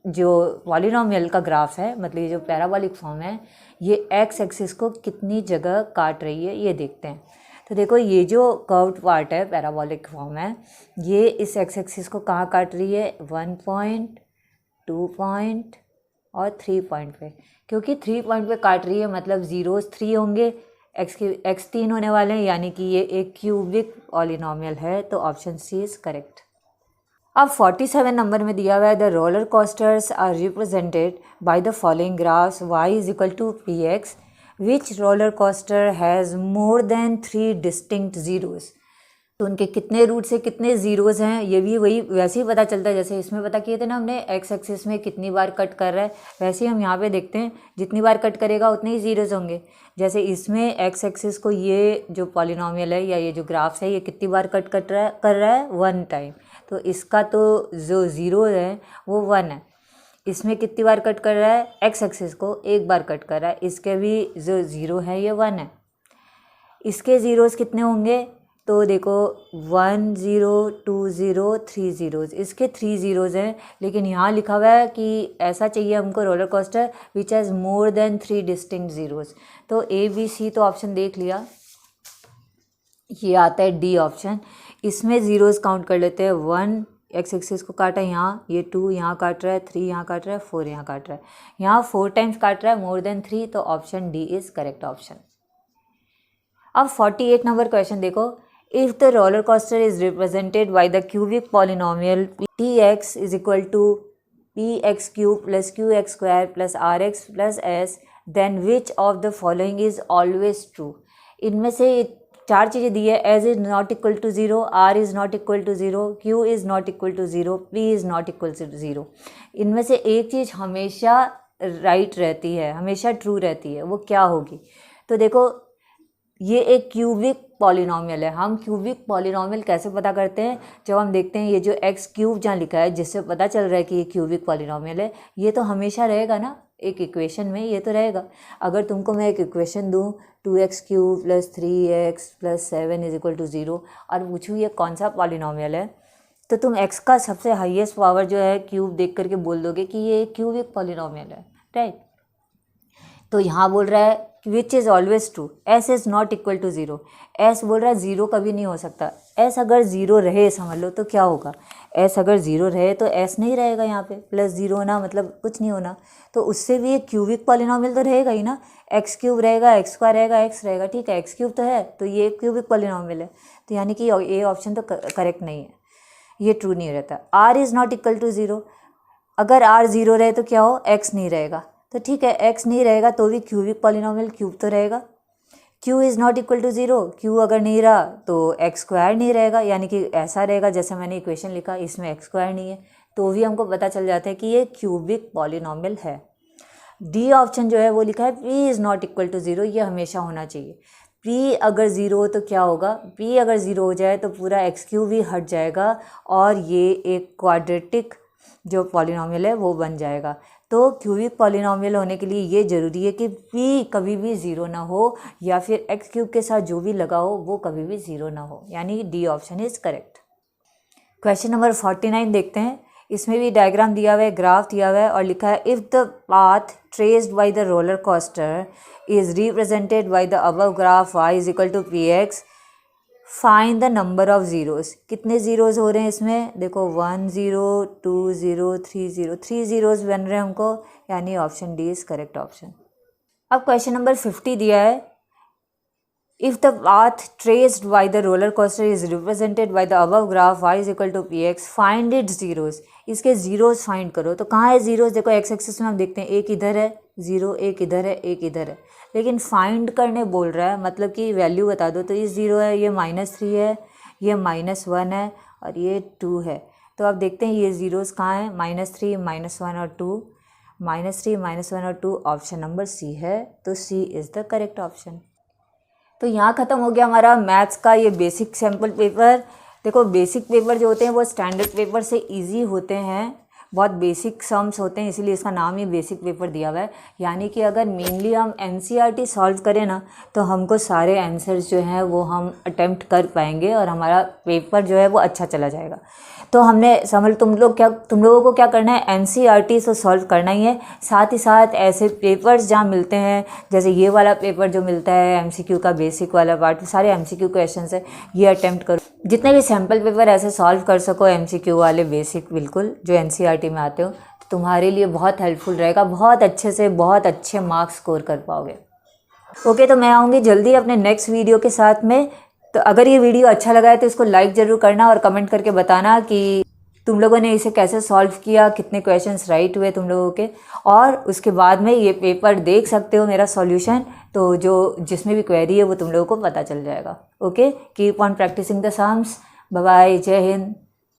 जो पॉलिनोमियल का ग्राफ है, मतलब ये जो पैराबोलिक फॉर्म है, ये एक्स एक्सिस को कितनी जगह काट रही है ये देखते हैं। तो देखो ये जो कर्व्ड पार्ट है, पैराबोलिक फॉर्म है, ये इस एक्स एक्सिस को कहाँ काट रही है? 1 पॉइंट, 2 पॉइंट और 3 पॉइंट पे। क्योंकि 3 पॉइंट पे काट रही है मतलब जीरोस 3 होंगे, एक्स 3 होने वाले हैं, यानी कि ये एक क्यूबिक पॉलिनोमियल है। तो ऑप्शन सी इज़ करेक्ट। अब 47 नंबर में दिया हुआ है, the roller coasters are represented by the following graphs y is equal to P x, which roller coaster has more than 3 distinct zeros. तो उनके कितने रूट से कितने ज़ीरोज़ हैं ये भी वही वैसे ही पता चलता है जैसे इसमें पता किए थे ना हमने, एक्स एक्सिस में कितनी बार कट कर रहा है, वैसे ही हम यहाँ पे देखते हैं जितनी बार कट करेगा उतने ही ज़ीरोज़ होंगे। जैसे इसमें एक्स एक्सिस को ये जो पॉलिनोमियल है या ये जो ग्राफ्स है ये कितनी बार कट कर रहा है? 1 टाइम। तो इसका तो जो ज़ीरो है वो 1 है। इसमें कितनी बार कट कर रहा है? एक्स एक्सिस को एक बार कट कर रहा है। इसके भी जो ज़ीरो है ये 1 है। इसके ज़ीरोज़ कितने होंगे? तो देखो 1 0 2 0 3 ज़ीरोज़, इसके 3 ज़ीरोज़ हैं। लेकिन यहाँ लिखा हुआ है कि ऐसा चाहिए हमको roller coaster which has more than 3 distinct zeros. तो ए बी सी तो ऑप्शन देख लिया, ये आता है डी ऑप्शन। इसमें ज़ीरोज़ काउंट कर लेते हैं। 1 एक्स एक्सिस को काटा यहाँ, ये 2 यहाँ काट रहा है, 3 यहाँ काट रहा है, 4 यहाँ काट रहा है, यहाँ 4 टाइम्स काट रहा है मोर देन 3। तो option D is correct option. अब 48 नंबर क्वेश्चन देखो, if the roller coaster is represented by the cubic polynomial T x is equal to P x cube plus Q x square plus R x plus S, then which of the following is always true. इनमें से 4 चीज़ें दी है, S is not equal to zero, R is not equal to zero, Q is not equal to zero, P is not equal to zero. इनमें से एक चीज़ हमेशा right रहती है, हमेशा ट्रू रहती है, वो क्या होगी? तो देखो ये एक क्यूबिक पॉलिनोमियल है। हम क्यूबिक पॉलिनोमियल कैसे पता करते हैं? जब हम देखते हैं ये जो एक्स क्यूब जहाँ लिखा है जिससे पता चल रहा है कि ये क्यूबिक पॉलिनोमियल है, ये तो हमेशा रहेगा ना एक इक्वेशन में, ये तो रहेगा। अगर तुमको मैं एक इक्वेशन दूँ 2x cube plus 3x plus 7 is equal to 0 और पूछूँ ये कौन सा पॉलिनोमियल है, तो तुम x का सबसे हाईएस्ट पावर जो है क्यूब देख करके बोल दोगे कि ये क्यूबिक पॉलिनोमियल है, राइट। तो यहाँ बोल रहा है which is always true, S is not equal to zero. S बोल रहा है ज़ीरो कभी नहीं हो सकता। एस अगर ज़ीरो रहे समझ लो तो क्या होगा? एस अगर ज़ीरो रहे तो एस नहीं रहेगा यहाँ पे, प्लस ज़ीरो होना मतलब कुछ नहीं होना। तो उससे भी एक क्यूबिक पॉलिनोमियल तो रहेगा ही ना, एक्स क्यूब रहेगा, एक्स स्क्वायर रहेगा, एक्स रहेगा, ठीक है, एक्स क्यूब तो है, तो ये क्यूबिक पॉलिनोमियल है। तो यानी कि ये ऑप्शन तो करेक्ट नहीं है, ये ट्रू नहीं रहता। R is not equal to zero, अगर आर ज़ीरो रहे तो क्या हो? एक्स नहीं रहेगा, तो ठीक है एक्स नहीं रहेगा तो भी क्यूबिक पॉलिनोमियल क्यूब तो रहेगा। Q is not equal to zero, Q अगर नहीं रहा तो एक्स स्क्वायर नहीं रहेगा, यानी कि ऐसा रहेगा जैसे मैंने इक्वेशन लिखा, इसमें एक्स स्क्वायर नहीं है, तो भी हमको पता चल जाता है कि ये क्यूबिक पॉलिनोमियल है। डी ऑप्शन जो है वो लिखा है P is not equal to zero, ये हमेशा होना चाहिए। पी अगर ज़ीरो हो तो क्या होगा? पी अगर ज़ीरो हो जाए तो पूरा एक्स क्यूब भी हट जाएगा और ये एक क्वाड्रेटिक जो पॉलिनोमियल है वो बन जाएगा। तो क्यूबिक पॉलिनोमियल होने के लिए ये ज़रूरी है कि p कभी भी ज़ीरो ना हो या फिर एक्स क्यूब के साथ जो भी लगा हो वो कभी भी ज़ीरो ना हो, यानी D option is correct. Question number 49 देखते हैं। इसमें भी डायग्राम दिया हुआ है, ग्राफ दिया हुआ है और लिखा है if the path traced by the roller coaster is represented by the above graph y is equal to P x, find the number of zeros. कितने ज़ीरोज़ हो रहे हैं इसमें? देखो 1 0 2 0 3 0, 3 ज़ीरोज़ बन रहे हैं हमको, यानी option D is correct option. अब क्वेश्चन नंबर 50 दिया है, if the path traced by the roller coaster is represented by the above graph y is equal to P x, find its zeros, इसके zeros find करो। तो कहाँ है zeros? देखो x axis में हम देखते हैं एक इधर है जीरो, एक इधर है, एक इधर है, लेकिन फाइंड करने बोल रहा है, मतलब कि वैल्यू बता दो। तो ये 0 है, ये -3 है, ये -1 है और ये 2 है। तो अब देखते हैं ये जीरोज कहाँ हैं, -3, -1 और 2, -3, -1 और 2, ऑप्शन नंबर सी है। तो सी इज़ द करेक्ट ऑप्शन। तो यहाँ ख़त्म हो गया हमारा मैथ्स का ये बेसिक सैम्पल पेपर। देखो बेसिक पेपर जो होते हैं वो स्टैंडर्ड पेपर से इजी होते हैं, बहुत बेसिक सम्स होते हैं, इसीलिए इसका नाम ही बेसिक पेपर दिया हुआ है। यानी कि अगर मेनली हम एनसीईआरटी सॉल्व करें ना तो हमको सारे आंसर्स जो हैं वो हम अटेम्प्ट कर पाएंगे और हमारा पेपर जो है वो अच्छा चला जाएगा। तो हमने समझ तुम लोगों को क्या करना है, एनसीईआरटी से सॉल्व करना ही है। साथ ही साथ ऐसे पेपर्स जहाँ मिलते हैं, जैसे ये वाला पेपर जो मिलता है एमसीक्यू का बेसिक वाला पार्ट, सारे एमसीक्यू क्वेश्चंस है, ये अटेम्प्ट करो। जितने भी सैम्पल पेपर ऐसे सॉल्व कर सको एमसीक्यू वाले बेसिक बिल्कुल जो एनसीईआरटी में आते हो, तो तुम्हारे लिए बहुत हेल्पफुल रहेगा, बहुत अच्छे से बहुत अच्छे मार्क्स स्कोर कर पाओगे। ओके, तो मैं आऊँगी जल्दी अपने नेक्स्ट वीडियो के साथ में। तो अगर ये वीडियो अच्छा लगा है तो इसको लाइक ज़रूर करना और कमेंट करके बताना कि तुम लोगों ने इसे कैसे सॉल्व किया, कितने क्वेश्चंस राइट हुए तुम लोगों के। और उसके बाद में ये पेपर देख सकते हो मेरा सॉल्यूशन, तो जो जिसमें भी क्वेरी है वो तुम लोगों को पता चल जाएगा। Okay, keep on practicing the sums. Bye bye, जय हिंद।